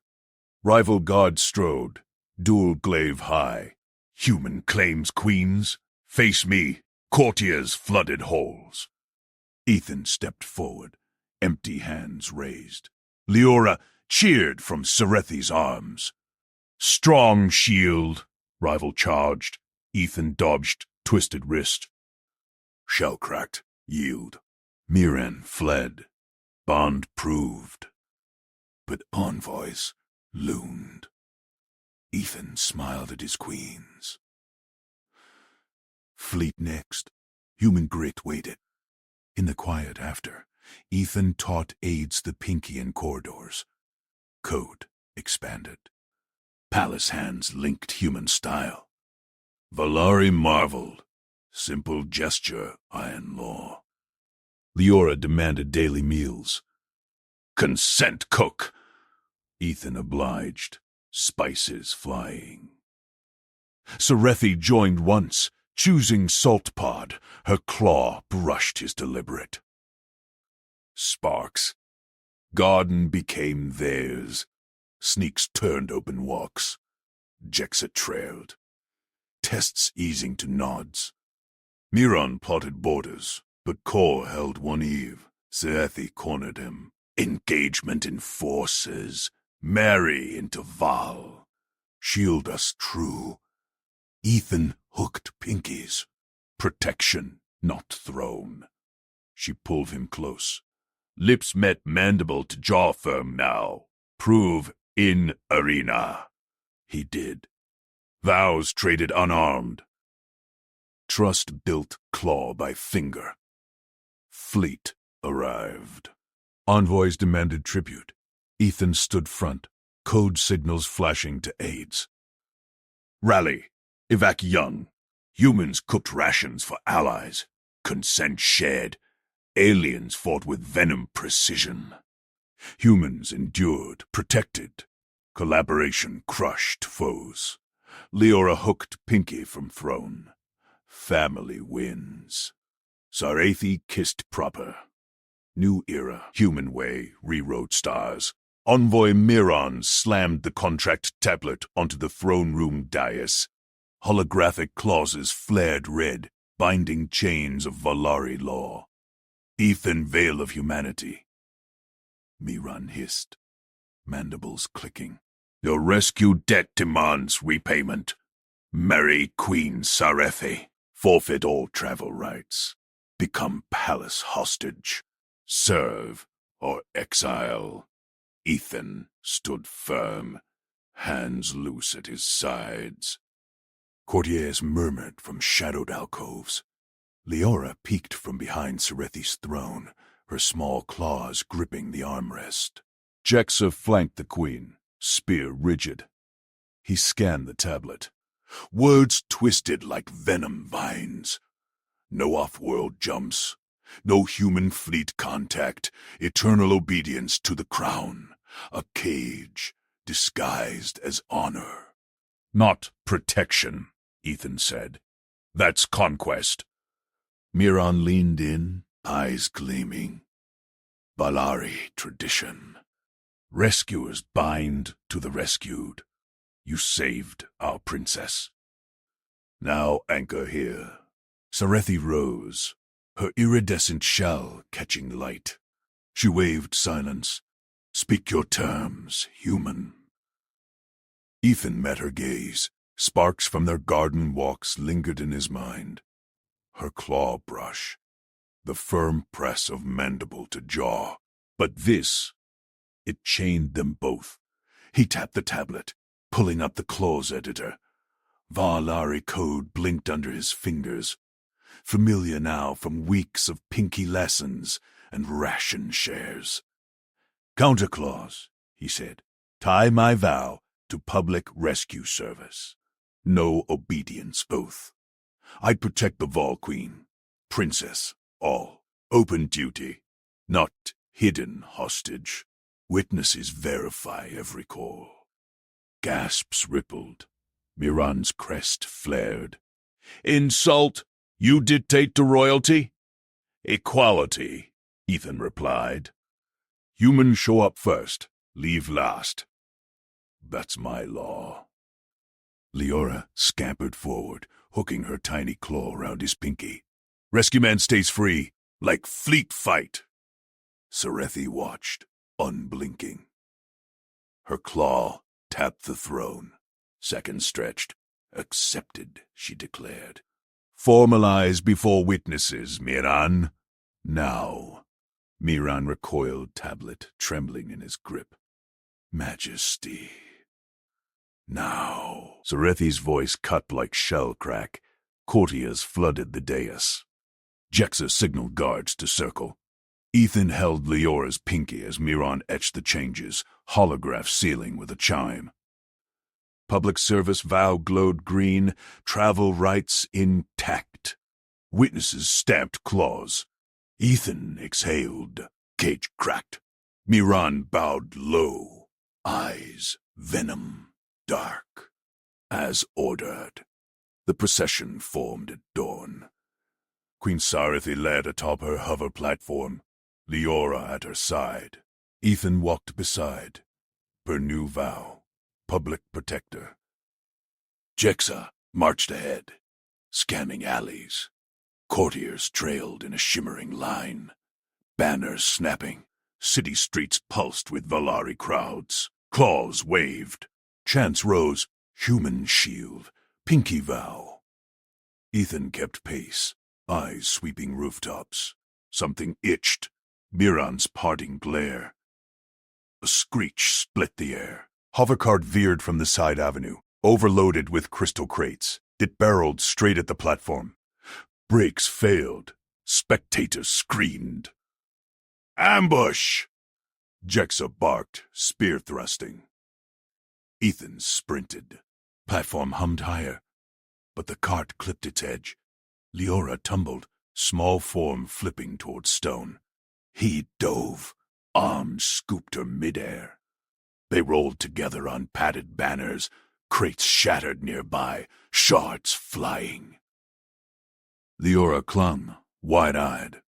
Rival guards strode, dual glaive high. Human claims queens. Face me. Courtiers flooded halls. Ethan stepped forward, empty hands raised. Leora cheered from Sarethi's arms. Strong shield. Rival charged. Ethan dodged, twisted wrist. Shell cracked. Yield. Miran fled. Bond proved. But envoys loomed. Ethan smiled at his queens. Fleet next. Human grit waited. In the quiet after, Ethan taught aides the pinky in corridors. Code expanded. Palace hands linked human style. Valari marveled. Simple gesture, iron law. Leora demanded daily meals. Consent, cook. Ethan obliged, spices flying. Sarethi joined once, choosing salt pod. Her claw brushed his deliberate. Sparks. Garden became theirs. Sneaks turned open walks. Jexa trailed. Tests easing to nods. Miran plotted borders, but Kor held one eve. Seethi cornered him. Engagement in forces. Marry into Val. Shield us true. Ethan hooked pinkies. Protection, not throne. She pulled him close. Lips met mandible to jaw firm now. Prove in arena. He did. Vows traded unarmed. Trust built claw by finger. Fleet arrived. Envoys demanded tribute. Ethan stood front, code signals flashing to aides. Rally. Evac young. Humans cooked rations for allies. Consent shared. Aliens fought with venom precision. Humans endured, protected. Collaboration crushed foes. Leora hooked Pinky from throne. Family wins. Sarethi kissed proper. New era, human way, rewrote stars. Envoy Miran slammed the contract tablet onto the throne room dais. Holographic clauses flared red, binding chains of Valari law. Ethan Veil of Humanity. Miran hissed, mandibles clicking. Your rescue debt demands repayment. Marry Queen Sarethi. Forfeit all travel rights. Become palace hostage. Serve or exile. Ethan stood firm, hands loose at his sides. Courtiers murmured from shadowed alcoves. Leora peeked from behind Sarethi's throne, her small claws gripping the armrest. Jexa flanked the queen, spear rigid. He scanned the tablet. Words twisted like venom vines. No off-world jumps. No human fleet contact. Eternal obedience to the crown. A cage disguised as honor. Not protection, Ethan said. That's conquest. Miran leaned in, eyes gleaming. Valari tradition. Rescuers bind to the rescued. You saved our princess. Now anchor here. Sarethi rose, her iridescent shell catching light. She waved silence. Speak your terms, human. Ethan met her gaze. Sparks from their garden walks lingered in his mind. Her claw brush, the firm press of mandible to jaw. But this, it chained them both. He tapped the tablet, pulling up the clause editor. Valari code blinked under his fingers. Familiar now from weeks of pinky lessons and ration shares. Counterclause, he said. Tie my vow to public rescue service. No obedience oath. I'd protect the Vol Queen, princess, all. Open duty, not hidden hostage. Witnesses verify every call. Gasps rippled. Miran's crest flared. Insult? You dictate to royalty? Equality, Ethan replied. Humans show up first, leave last. That's my law. Leora scampered forward, hooking her tiny claw around his pinky. Rescue man stays free, like fleet fight. Sarethi watched, unblinking. Her claw tapped the throne. Seconds stretched. Accepted, she declared. Formalize before witnesses, Miran. Now. Miran recoiled tablet, trembling in his grip. Majesty. Now. Sarethi's voice cut like shell crack. Courtiers flooded the dais. Jexa signaled guards to circle. Ethan held Leora's pinky as Miran etched the changes, holograph sealing with a chime. Public service vow glowed green, travel rights intact. Witnesses stamped claws. Ethan exhaled, cage cracked. Miran bowed low, eyes venom, dark. As ordered. The procession formed at dawn. Queen Sarethi led atop her hover platform. Leora at her side. Ethan walked beside. Her new vow, public protector. Jexa marched ahead, scanning alleys. Courtiers trailed in a shimmering line. Banners snapping. City streets pulsed with Valari crowds. Claws waved. Chants rose. Human shield. Pinky vow. Ethan kept pace, eyes sweeping rooftops. Something itched. Miran's parting glare. A screech split the air. Hovercart veered from the side avenue, overloaded with crystal crates. It barreled straight at the platform. Brakes failed. Spectators screamed. Ambush! Jexa barked, spear thrusting. Ethan sprinted. Platform hummed higher, but the cart clipped its edge. Leora tumbled, small form flipping toward stone. He dove. Arms scooped her midair. They rolled together on padded banners, crates shattered nearby, shards flying. Leora clung, wide-eyed.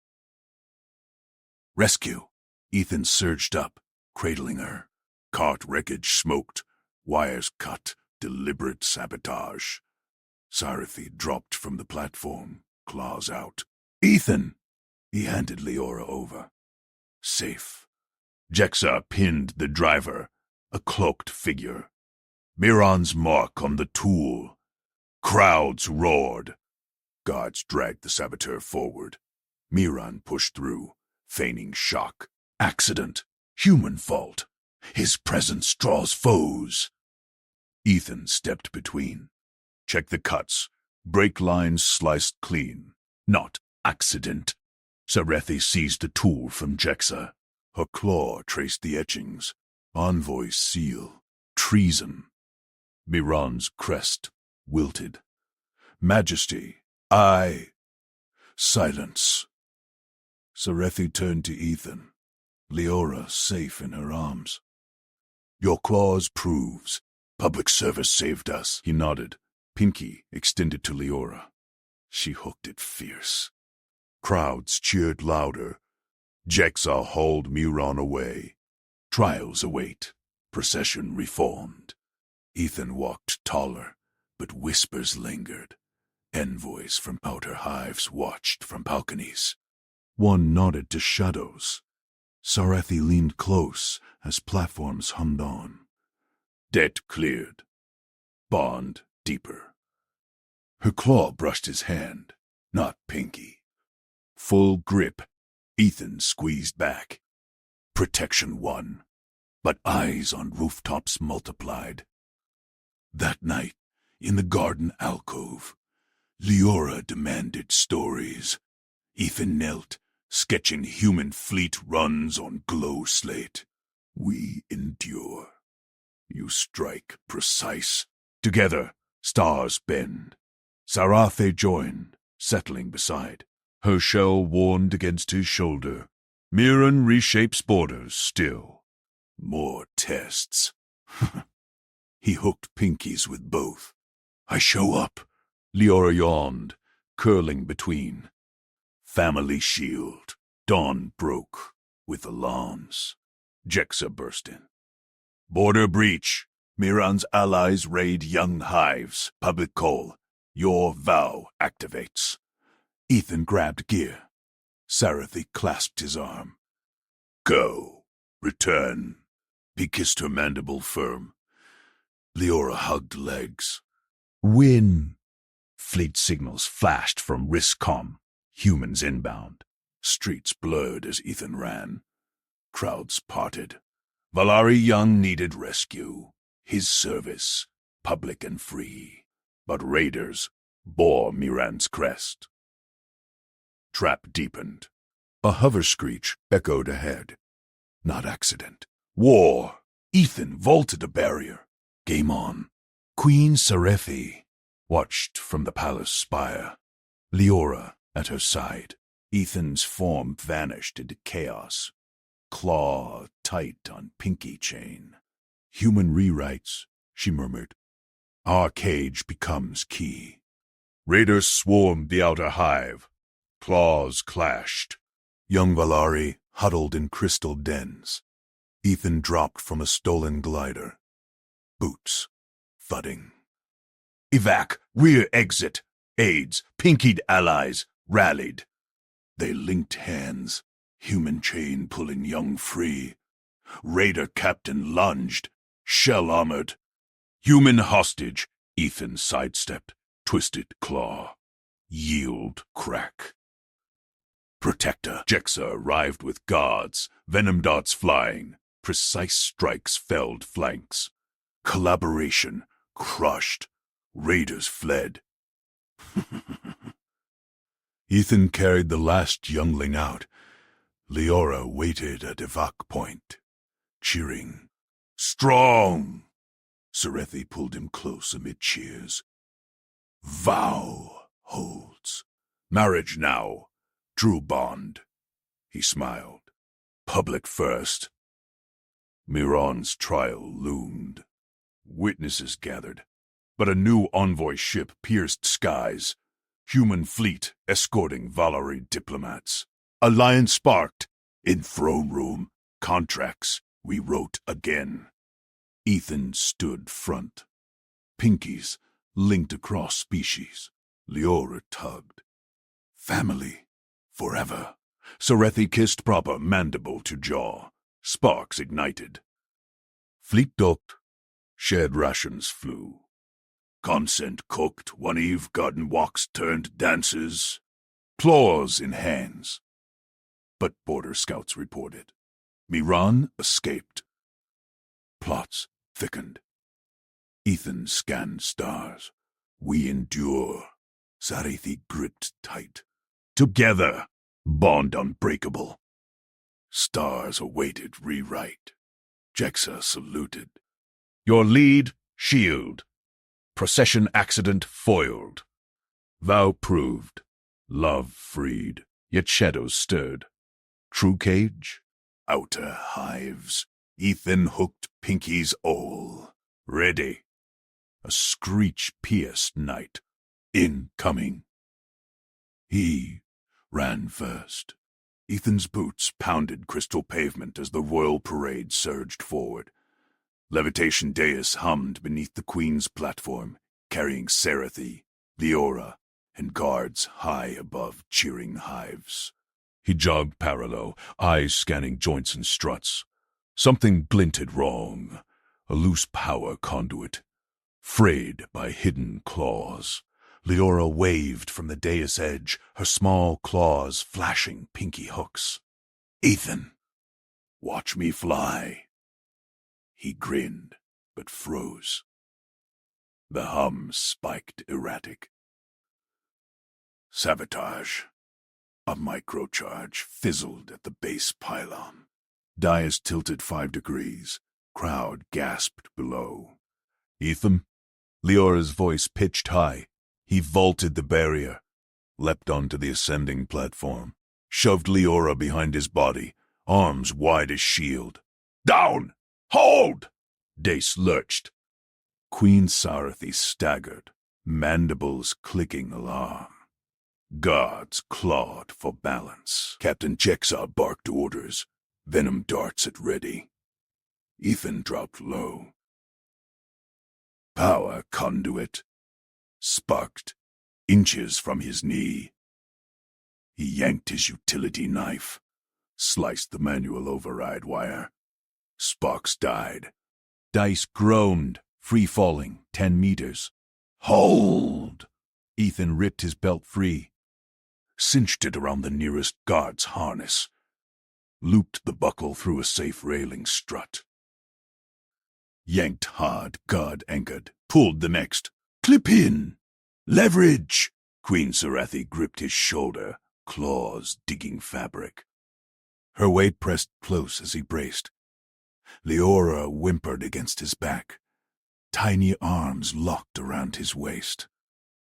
Rescue! Ethan surged up, cradling her. Cart wreckage smoked, wires cut, deliberate sabotage. Sarathy dropped from the platform, claws out. Ethan! He handed Leora over. Safe. Jexa pinned the driver, a cloaked figure. Miran's mark on the tool. Crowds roared. Guards dragged the saboteur forward. Miran pushed through, feigning shock. Accident. Human fault. His presence draws foes. Ethan stepped between. Check the cuts. Brake lines sliced clean. Not accident. Sarathy seized the tool from Jexa. Her claw traced the etchings. Envoy's seal. Treason. Miran's crest wilted. Majesty. I. Silence. Sarathy turned to Ethan. Leora safe in her arms. Your claws proves. Public service saved us. He nodded. Pinky extended to Leora. She hooked it fierce. Crowds cheered louder. Jexa hauled Miran away. Trials await. Procession reformed. Ethan walked taller, but whispers lingered. Envoys from outer hives watched from balconies. One nodded to shadows. Sarathy leaned close as platforms hummed on. Debt cleared. Bond deeper. Her claw brushed his hand, not Pinky. Full grip. Ethan squeezed back. Protection won, but eyes on rooftops multiplied. That night, in the garden alcove, Leora demanded stories. Ethan knelt, sketching human fleet runs on glow slate. We endure. You strike precise. Together, stars bend. Sarathy joined, settling beside. Her shell warned against his shoulder. Miran reshapes borders still. More tests. He hooked pinkies with both. I show up. Leora yawned, curling between. Family shield. Dawn broke with alarms. Jexa burst in. Border breach. Miran's allies raid young hives. Public call. Your vow activates. Ethan grabbed gear. Sarathy clasped his arm. Go. Return. He kissed her mandible firm. Leora hugged legs. Win. Fleet signals flashed from RISCOM. Humans inbound. Streets blurred as Ethan ran. Crowds parted. Valari Young needed rescue. His service, public and free. But raiders bore Miran's crest. Trap deepened. A hover screech echoed ahead. Not accident. War. Ethan vaulted a barrier. Game on. Queen Sarathy watched from the palace spire. Leora at her side. Ethan's form vanished into chaos. Claw tight on pinky chain. Human rewrites, she murmured. Our cage becomes key. Raiders swarmed the outer hive. Claws clashed. Young Valari huddled in crystal dens. Ethan dropped from a stolen glider. Boots thudding. Evac, rear exit. Aides, pinkied allies, rallied. They linked hands, human chain pulling young free. Raider captain lunged, shell-armored. Human hostage, Ethan sidestepped, twisted claw. Yield crack. Protector, Jexa arrived with guards, venom darts flying, precise strikes felled flanks. Collaboration crushed, raiders fled. Ethan carried the last youngling out. Leora waited at evac point, cheering. Strong! Serethi pulled him close amid cheers. Vow holds. Marriage now. True bond. He smiled. Public first. Miran's trial loomed. Witnesses gathered, but a new envoy ship pierced skies. Human fleet escorting Valari diplomats. Alliance sparked. In throne room, contracts we wrote again. Ethan stood front. Pinkies linked across species. Leora tugged. Family. Forever. Serethi kissed proper mandible to jaw. Sparks ignited. Fleet docked. Shared rations flew. Consent cooked, one eve garden walks turned dances. Claws in hands. But border scouts reported. Miran escaped. Plots thickened. Ethan scanned stars. We endure. Sarethi gripped tight. Together, bond unbreakable. Stars awaited rewrite. Jexa saluted. Your lead, shield. Procession accident foiled. Vow proved. Love freed, yet shadows stirred. True cage, outer hives. Ethan hooked Pinky's owl. Ready. A screech-pierced night. Incoming. He ran first. Ethan's boots pounded crystal pavement as the royal parade surged forward. Levitation dais hummed beneath the Queen's platform, carrying Serethi, Leora, and guards high above cheering hives. He jogged parallel, eyes scanning joints and struts. Something glinted wrong, a loose power conduit, frayed by hidden claws. Leora waved from the dais edge, her small claws flashing pinky hooks. Ethan, watch me fly. He grinned, but froze. The hum spiked erratic. Sabotage. A microcharge fizzled at the base pylon. Dais tilted 5 degrees. Crowd gasped below. Ethan? Leora's voice pitched high. He vaulted the barrier, leapt onto the ascending platform, shoved Leora behind his body, arms wide as shield. Down! Hold! Dace lurched. Queen Sarethi staggered, mandibles clicking alarm. Guards clawed for balance. Captain Jexa barked orders, venom darts at ready. Ethan dropped low. Power conduit. Sparked, inches from his knee. He yanked his utility knife, sliced the manual override wire. Sparks died. Dice groaned, free-falling 10 meters. Hold! Ethan ripped his belt free, cinched it around the nearest guard's harness, looped the buckle through a safe railing strut. Yanked hard, guard anchored, pulled the next. Clip in! Leverage! Queen Serethi gripped his shoulder, claws digging fabric. Her weight pressed close as he braced. Leora whimpered against his back. Tiny arms locked around his waist.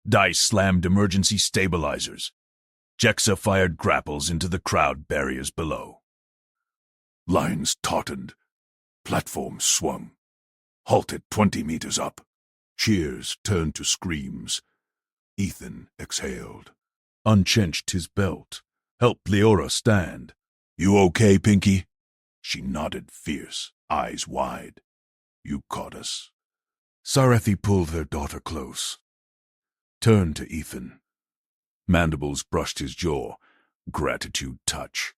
Dice slammed emergency stabilizers. Jexa fired grapples into the crowd barriers below. Lines tautened. Platform swung. Halted 20 meters up. Cheers turned to screams. Ethan exhaled, unchenched his belt, helped Leora stand. You okay, Pinky? She nodded fierce, eyes wide. You caught us. Sarethi pulled her daughter close. Turned to Ethan. Mandibles brushed his jaw. Gratitude touch.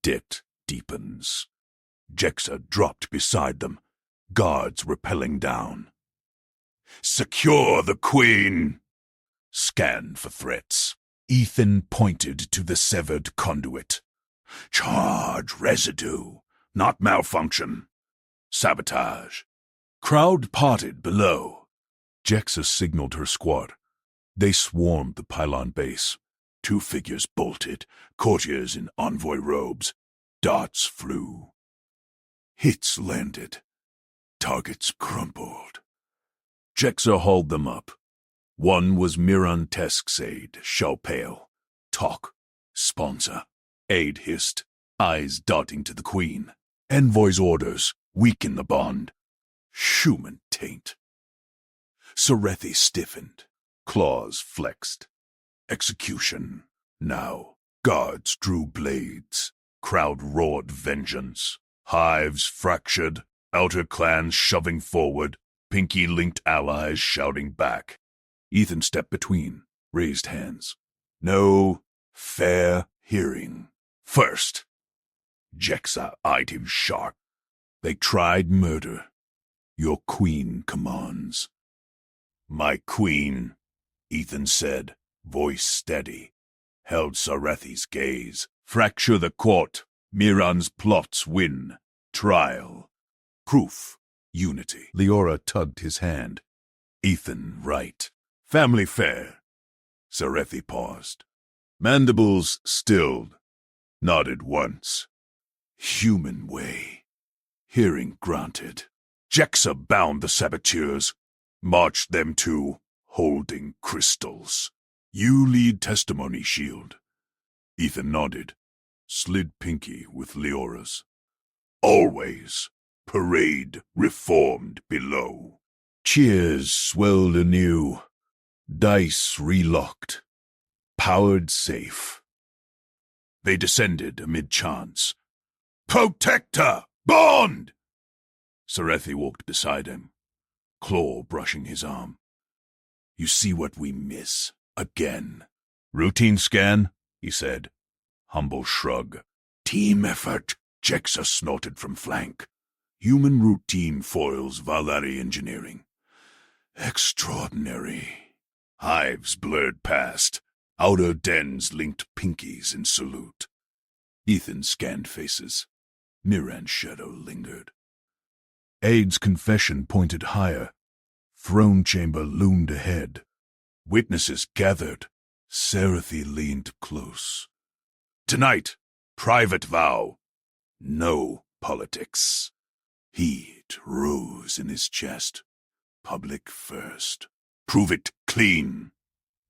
Debt deepens. Jexa dropped beside them, guards rappelling down. Secure the Queen! Scan for threats. Ethan pointed to the severed conduit. Charge residue, not malfunction. Sabotage. Crowd parted below. Jexa signaled her squad. They swarmed the pylon base. 2 figures bolted, courtiers in envoy robes. Darts flew. Hits landed. Targets crumpled. Jexa hauled them up. One was Miran Tesk's aide, Shalpale. Talk. Sponsor. Aide hissed, eyes darting to the Queen. Envoy's orders, weaken the bond. Human taint. Sarethi stiffened. Claws flexed. Execution. Now. Guards drew blades. Crowd roared vengeance. Hives fractured. Outer clans shoving forward. Pinky-linked allies shouting back. Ethan stepped between, raised hands. No fair hearing. First. Jexa eyed him sharp. They tried murder. Your queen commands. My queen, Ethan said, voice steady. Held Sarethi's gaze. Fracture the court. Miran's plots win. Trial. Proof. Unity. Leora tugged his hand. Ethan right. Family fair. Sarethi paused. Mandibles stilled. Nodded once. Human way. Hearing granted. Jexa bound the saboteurs. Marched them to holding crystals. You lead testimony, Shield. Ethan nodded. Slid Pinky with Leora's. Always. Parade reformed below. Cheers swelled anew. Dice relocked. Powered safe. They descended amid chants. Protector! Bond! Sarethi walked beside him, claw brushing his arm. You see what we miss. Again. Routine scan, he said. Humble shrug. Team effort, Jexa snorted from flank. Human routine foils Valari engineering. Extraordinary. Hives blurred past. Outer dens linked pinkies in salute. Ethan scanned faces. Miran's shadow lingered. Aide's confession pointed higher. Throne chamber loomed ahead. Witnesses gathered. Sarethi leaned close. Tonight, private vow. No politics. Heat rose in his chest. Public first. Prove it clean.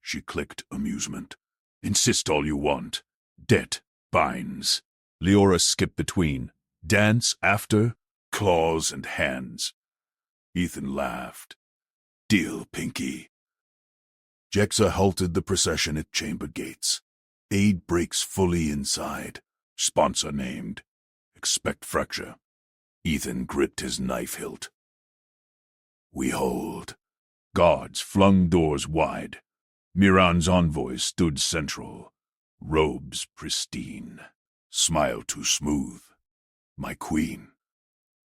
She clicked amusement. Insist all you want. Debt binds. Leora skipped between. Dance after. Claws and hands. Ethan laughed. Deal, Pinky. Jexa halted the procession at chamber gates. Aid breaks fully inside. Sponsor named. Expect fracture. Ethan gripped his knife hilt. We hold. Guards flung doors wide. Miran's envoys stood central. Robes pristine. Smile too smooth. My queen.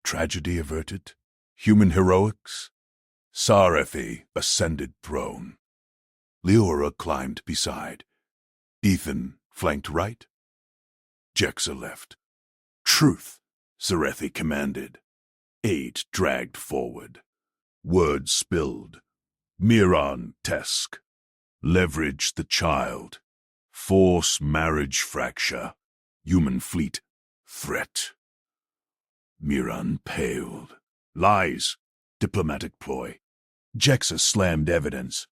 Tragedy averted. Human heroics. Sarethi ascended throne. Leora climbed beside. Ethan flanked right. Jexa left. Truth, Sarethi commanded. Aid dragged forward. Words spilled. Miran Tesk. Leverage the child. Force marriage fracture. Human fleet. Threat. Miran paled. Lies. Diplomatic ploy. Jexa slammed evidence.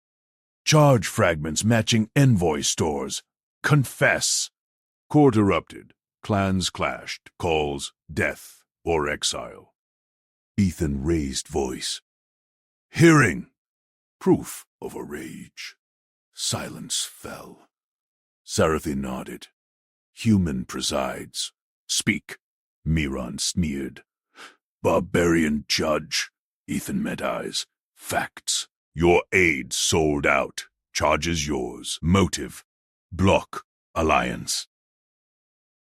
Charge fragments matching envoy stores. Confess. Court erupted. Clans clashed. Calls death or exile. Ethan raised voice. Hearing. Proof of a rage. Silence fell. Sarethi nodded. Human presides. Speak, Miran sneered. Barbarian judge, Ethan met eyes. Facts. Your aid sold out. Charges yours. Motive. Block. Alliance.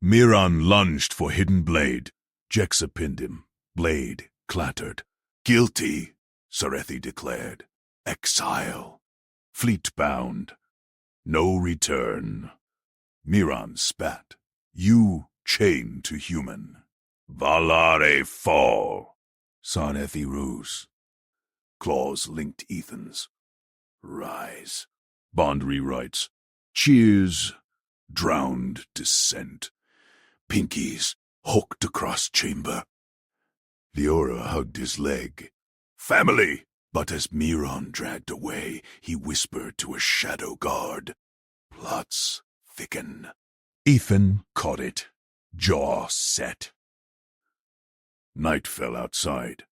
Miran lunged for hidden blade. Jexa pinned him. Blade clattered. Guilty, Sarethi declared. Exile. Fleet bound. No return. Miran spat. You chained to human. Valare fall. Sarethi ruse. Claws linked Ethan's. Rise. Bond rewrites. Cheers. Drowned descent. Pinkies hooked across chamber. Leora hugged his leg. Family! But as Miran dragged away, he whispered to a shadow guard. Plots thicken. Ethan caught it. Jaw set. Night fell outside.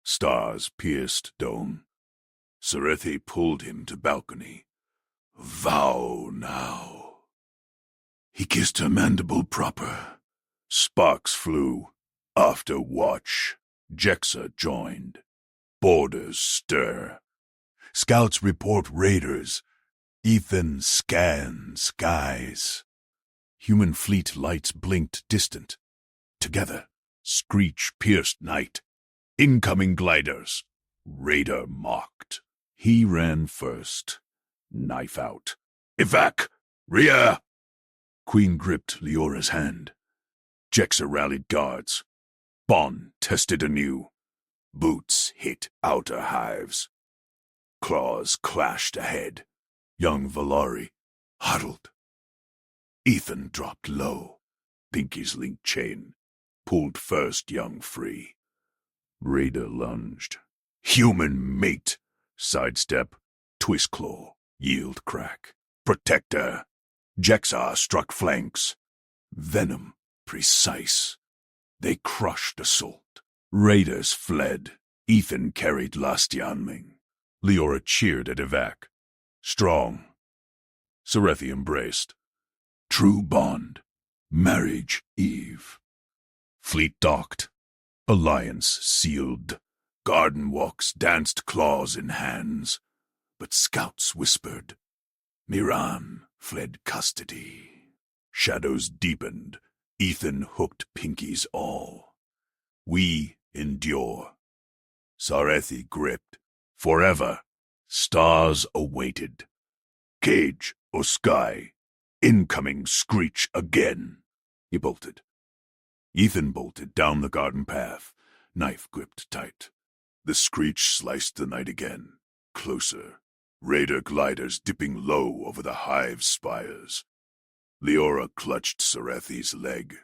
Stars pierced dome. Sarethi pulled him to balcony. Vow now. He kissed her mandible proper. Sparks flew. After watch, Jexa joined. Borders stir. Scouts report raiders. Ethan scans skies. Human fleet lights blinked distant. Together, screech pierced night. Incoming gliders. Raider mocked. He ran first. Knife out. Evac! Rear! Queen gripped Leora's hand. Jexa rallied guards. Bon tested anew. Boots hit outer hives. Claws clashed ahead. Young Valari huddled. Ethan dropped low. Pinky's link chain. Pulled first young free. Raider lunged. Human mate. Sidestep. Twist claw. Yield crack. Protector. Jexa struck flanks. Venom precise. They crushed assault. Raiders fled. Ethan carried last Yanming. Leora cheered at Evac. Strong. Sarethi embraced. True bond. Marriage eve. Fleet docked. Alliance sealed. Garden walks danced claws in hands. But scouts whispered. Miran fled custody. Shadows deepened. Ethan hooked Pinky's all. We endure. Sarethi gripped. Forever. Stars awaited. Cage or sky. Incoming screech again. He bolted. Ethan bolted down the garden path. Knife gripped tight. The screech sliced the night again. Closer. Raider gliders dipping low over the hive spires. Leora clutched Sarethi's leg.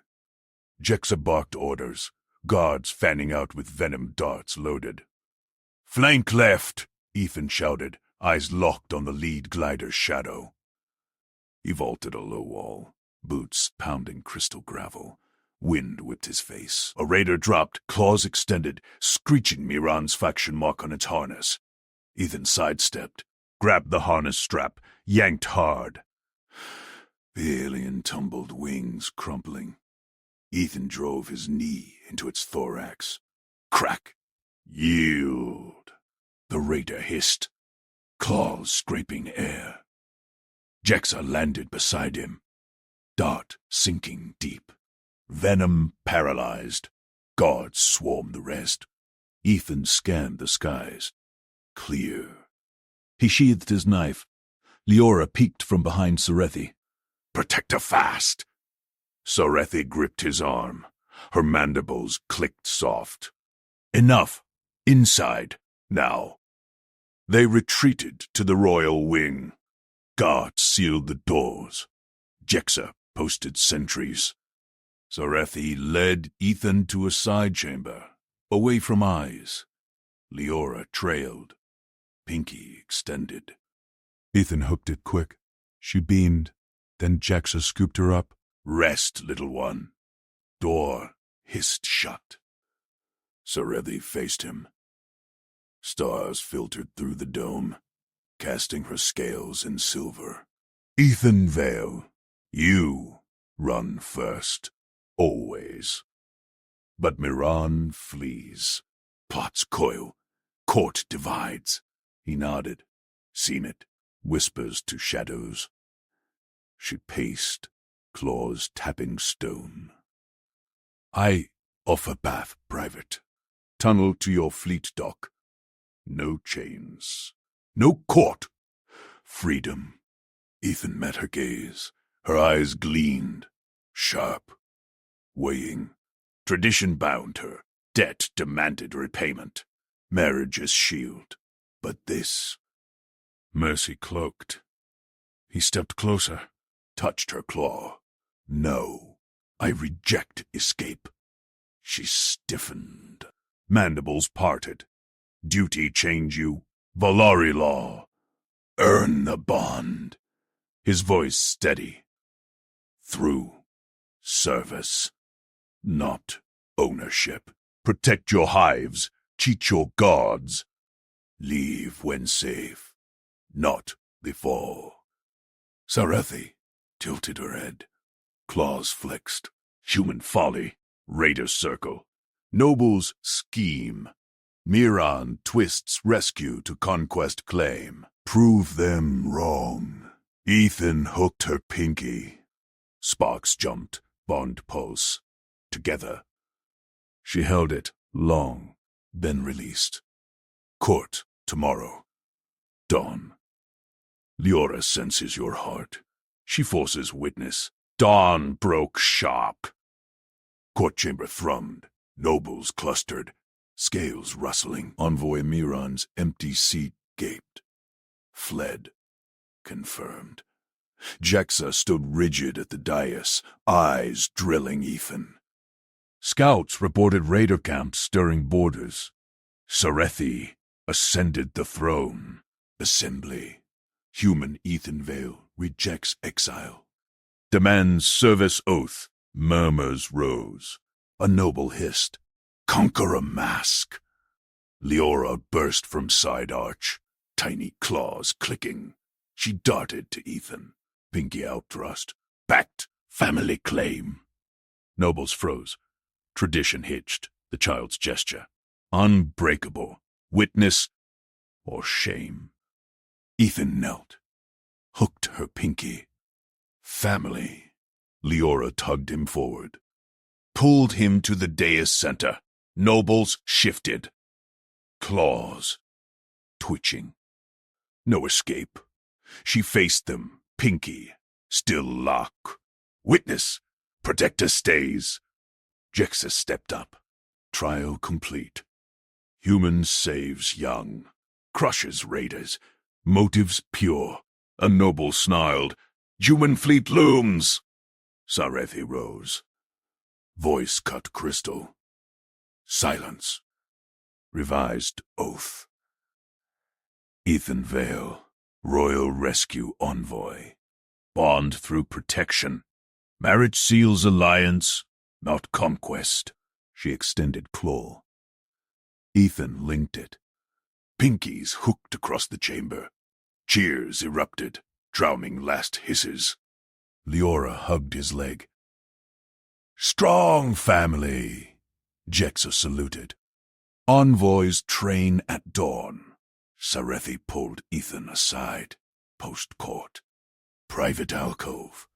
Jexa barked orders. Guards fanning out with venom darts loaded. Flank left, Ethan shouted, eyes locked on the lead glider's shadow. He vaulted a low wall, boots pounding crystal gravel. Wind whipped his face. A raider dropped, claws extended, screeching Miran's faction mark on its harness. Ethan sidestepped, grabbed the harness strap, yanked hard. The alien tumbled, wings crumpling. Ethan drove his knee into its thorax. Crack! Yield! The raider hissed, claws scraping air. Jexa landed beside him, dart sinking deep. Venom paralyzed. Guards swarmed the rest. Ethan scanned the skies. Clear. He sheathed his knife. Leora peeked from behind Sarethi. Protector fast! Sarethi gripped his arm. Her mandibles clicked soft. Enough. Inside. Now. They retreated to the royal wing. Guards sealed the doors. Jexa posted sentries. Sarethi led Ethan to a side chamber, away from eyes. Leora trailed. Pinky extended. Ethan hooked it quick. She beamed. Then Jexa scooped her up. Rest, little one. Door hissed shut. Sarethi faced him. Stars filtered through the dome, casting her scales in silver. Ethan Vale, you run first. always. But Miran flees. Plots coil. Court divides. He nodded. Seen it. Whispers to shadows. She paced, claws tapping stone. I offer bath private. Tunnel to your fleet dock. No chains. No court. Freedom. Ethan met her gaze. Her eyes gleamed. Sharp. Weighing. Tradition bound her. Debt demanded repayment. Marriage's shield. But this... Mercy cloaked. He stepped closer. Touched her claw. No. I reject escape. She stiffened. Mandibles parted. Duty change you. Valari law. Earn the bond. His voice steady. Through service. Not ownership. Protect your hives. Cheat your gods. Leave when safe. Not before. Sarethi tilted her head. Claws flexed. Human folly. Raider circle. Nobles scheme. Miran twists rescue to conquest claim. Prove them wrong. Ethan hooked her pinky. Sparks jumped. Bond pulse. Together. She held it long, then released. Court tomorrow. Dawn. Leora senses your heart. She forces witness. Dawn broke sharp. Court chamber thrummed. Nobles clustered. Scales rustling. Envoy Miran's empty seat gaped. Fled. Confirmed. Jexa stood rigid at the dais, eyes drilling Ethan. Scouts reported raider camps stirring borders. Sarethi ascended the throne. Assembly. Human Ethan Vale rejects exile. Demands service oath. Murmurs rose. A noble hissed. Conquer a mask. Leora burst from side arch. Tiny claws clicking. She darted to Ethan. Pinky outthrust. Backed. Family claim. Nobles froze. Tradition hitched. The child's gesture. Unbreakable. Witness or shame. Ethan knelt. Hooked her pinky. Family. Leora tugged him forward. Pulled him to the dais center. Nobles shifted. Claws. Twitching. No escape. She faced them. Pinky. Still lock. Witness. Protector stays. Jexa stepped up. Trial complete. Human saves young. Crushes raiders. Motives pure. A noble snarled. Human fleet looms. Sarethi rose. Voice cut crystal. Silence. Revised oath. Ethan Vale, Royal Rescue Envoy. Bond through protection. Marriage seals alliance, not conquest. She extended claw. Ethan linked it. Pinkies hooked across the chamber. Cheers erupted, drowning last hisses. Leora hugged his leg. Strong family. Jexa saluted. Envoys train at dawn. Sarethi pulled Ethan aside. Post-court. Private alcove.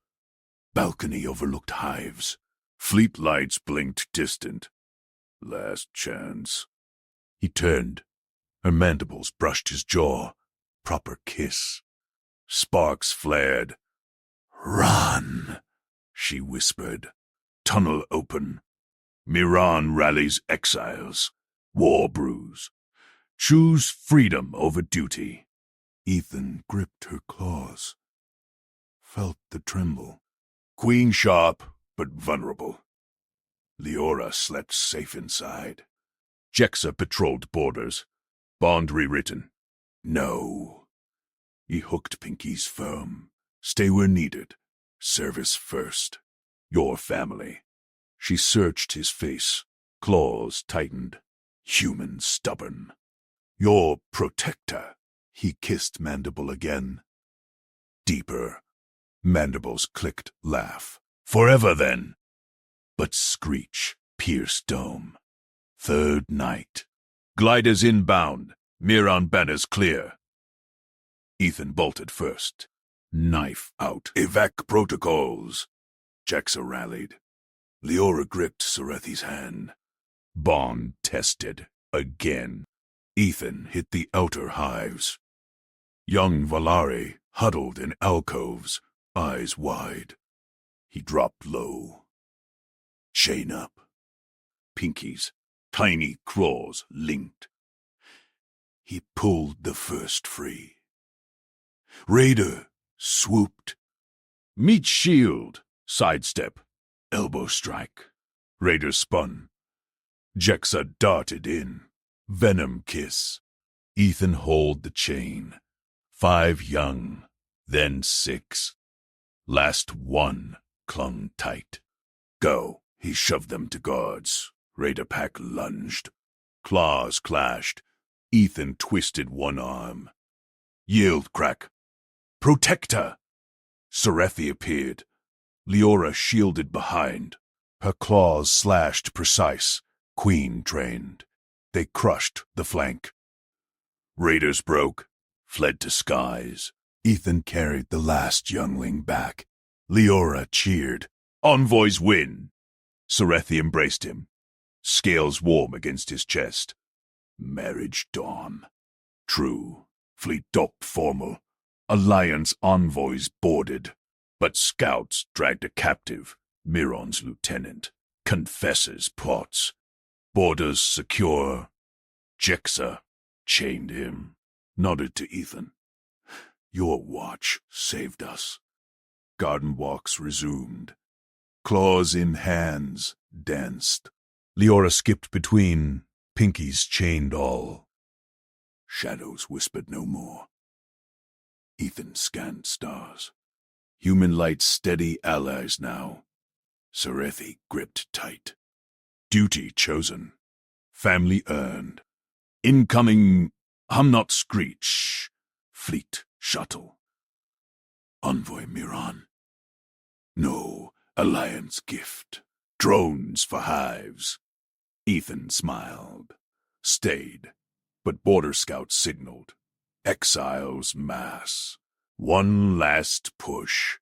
Balcony overlooked hives. Fleet lights blinked distant. Last chance. He turned. Her mandibles brushed his jaw. Proper kiss. Sparks flared. Run, she whispered. Tunnel open. Miran rallies exiles. War brews. Choose freedom over duty. Ethan gripped her claws. Felt the tremble. Queen sharp, but vulnerable. Leora slept safe inside. Jexa patrolled borders. Bond rewritten. No. He hooked Pinky's firm. Stay where needed. Service first. Your family. She searched his face. Claws tightened. Human stubborn. Your protector. He kissed Mandible again. Deeper. Mandibles clicked laugh. Forever then. but screech pierced dome. Third night. Gliders inbound. Miron banners clear. Ethan bolted first. Knife out. Evac protocols. Jexa rallied. Leora gripped Sarethi's hand. Bond tested. Again. Ethan hit the outer hives. Young Valari huddled in alcoves, eyes wide. He dropped low. Chain up. Pinky's tiny claws linked. He pulled the first free. Raider swooped. Meet shield. Sidestep. Elbow strike. Raider spun. Jexa darted in. Venom kiss. Ethan hauled the chain. 5 young, then 6. Last one clung tight. Go. He shoved them to guards. Raider pack lunged. Claws clashed. Ethan twisted one arm. Yield crack. Protector! Sarethi appeared. Leora shielded behind. Her claws slashed precise. Queen trained. They crushed the flank. Raiders broke. Fled to skies. Ethan carried the last youngling back. Leora cheered. Envoys win! Sarethi embraced him. Scales warm against his chest. Marriage dawn. True. Fleet docked formal. Alliance envoys boarded. But scouts dragged a captive. Miron's lieutenant. Confesses plots. Borders secure. Jexa chained him. Nodded to Ethan. Your watch saved us. Garden walks resumed. Claws in hands danced. Leora skipped between. Pinkies chained all. Shadows whispered no more. Ethan scanned stars. Human light steady allies now. Sarethi gripped tight. Duty chosen. Family earned. Incoming hum not screech. Fleet shuttle. Envoy Miron. No alliance gift. Drones for hives. Ethan smiled. Stayed. But border scouts signaled. Exiles mass. One last push.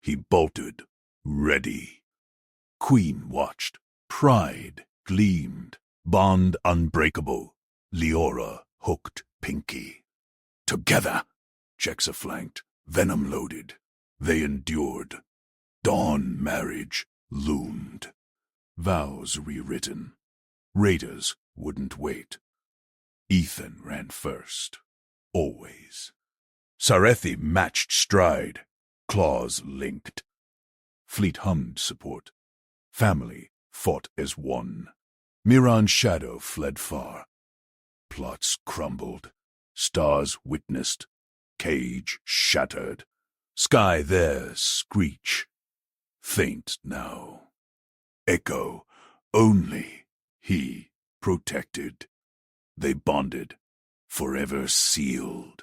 He bolted. Ready. Queen watched. Pride gleamed. Bond unbreakable. Leora hooked Pinky. Together. Jexa flanked. Venom loaded. They endured. Dawn marriage loomed. Vows rewritten. Raiders wouldn't wait. Ethan ran first. Always. Sarethi matched stride. Claws linked. Fleet hummed support. Family fought as one. Miron's shadow fled far. Plots crumbled. Stars witnessed. Cage shattered. Sky there screech. Faint now. Echo only he protected. They bonded, forever sealed.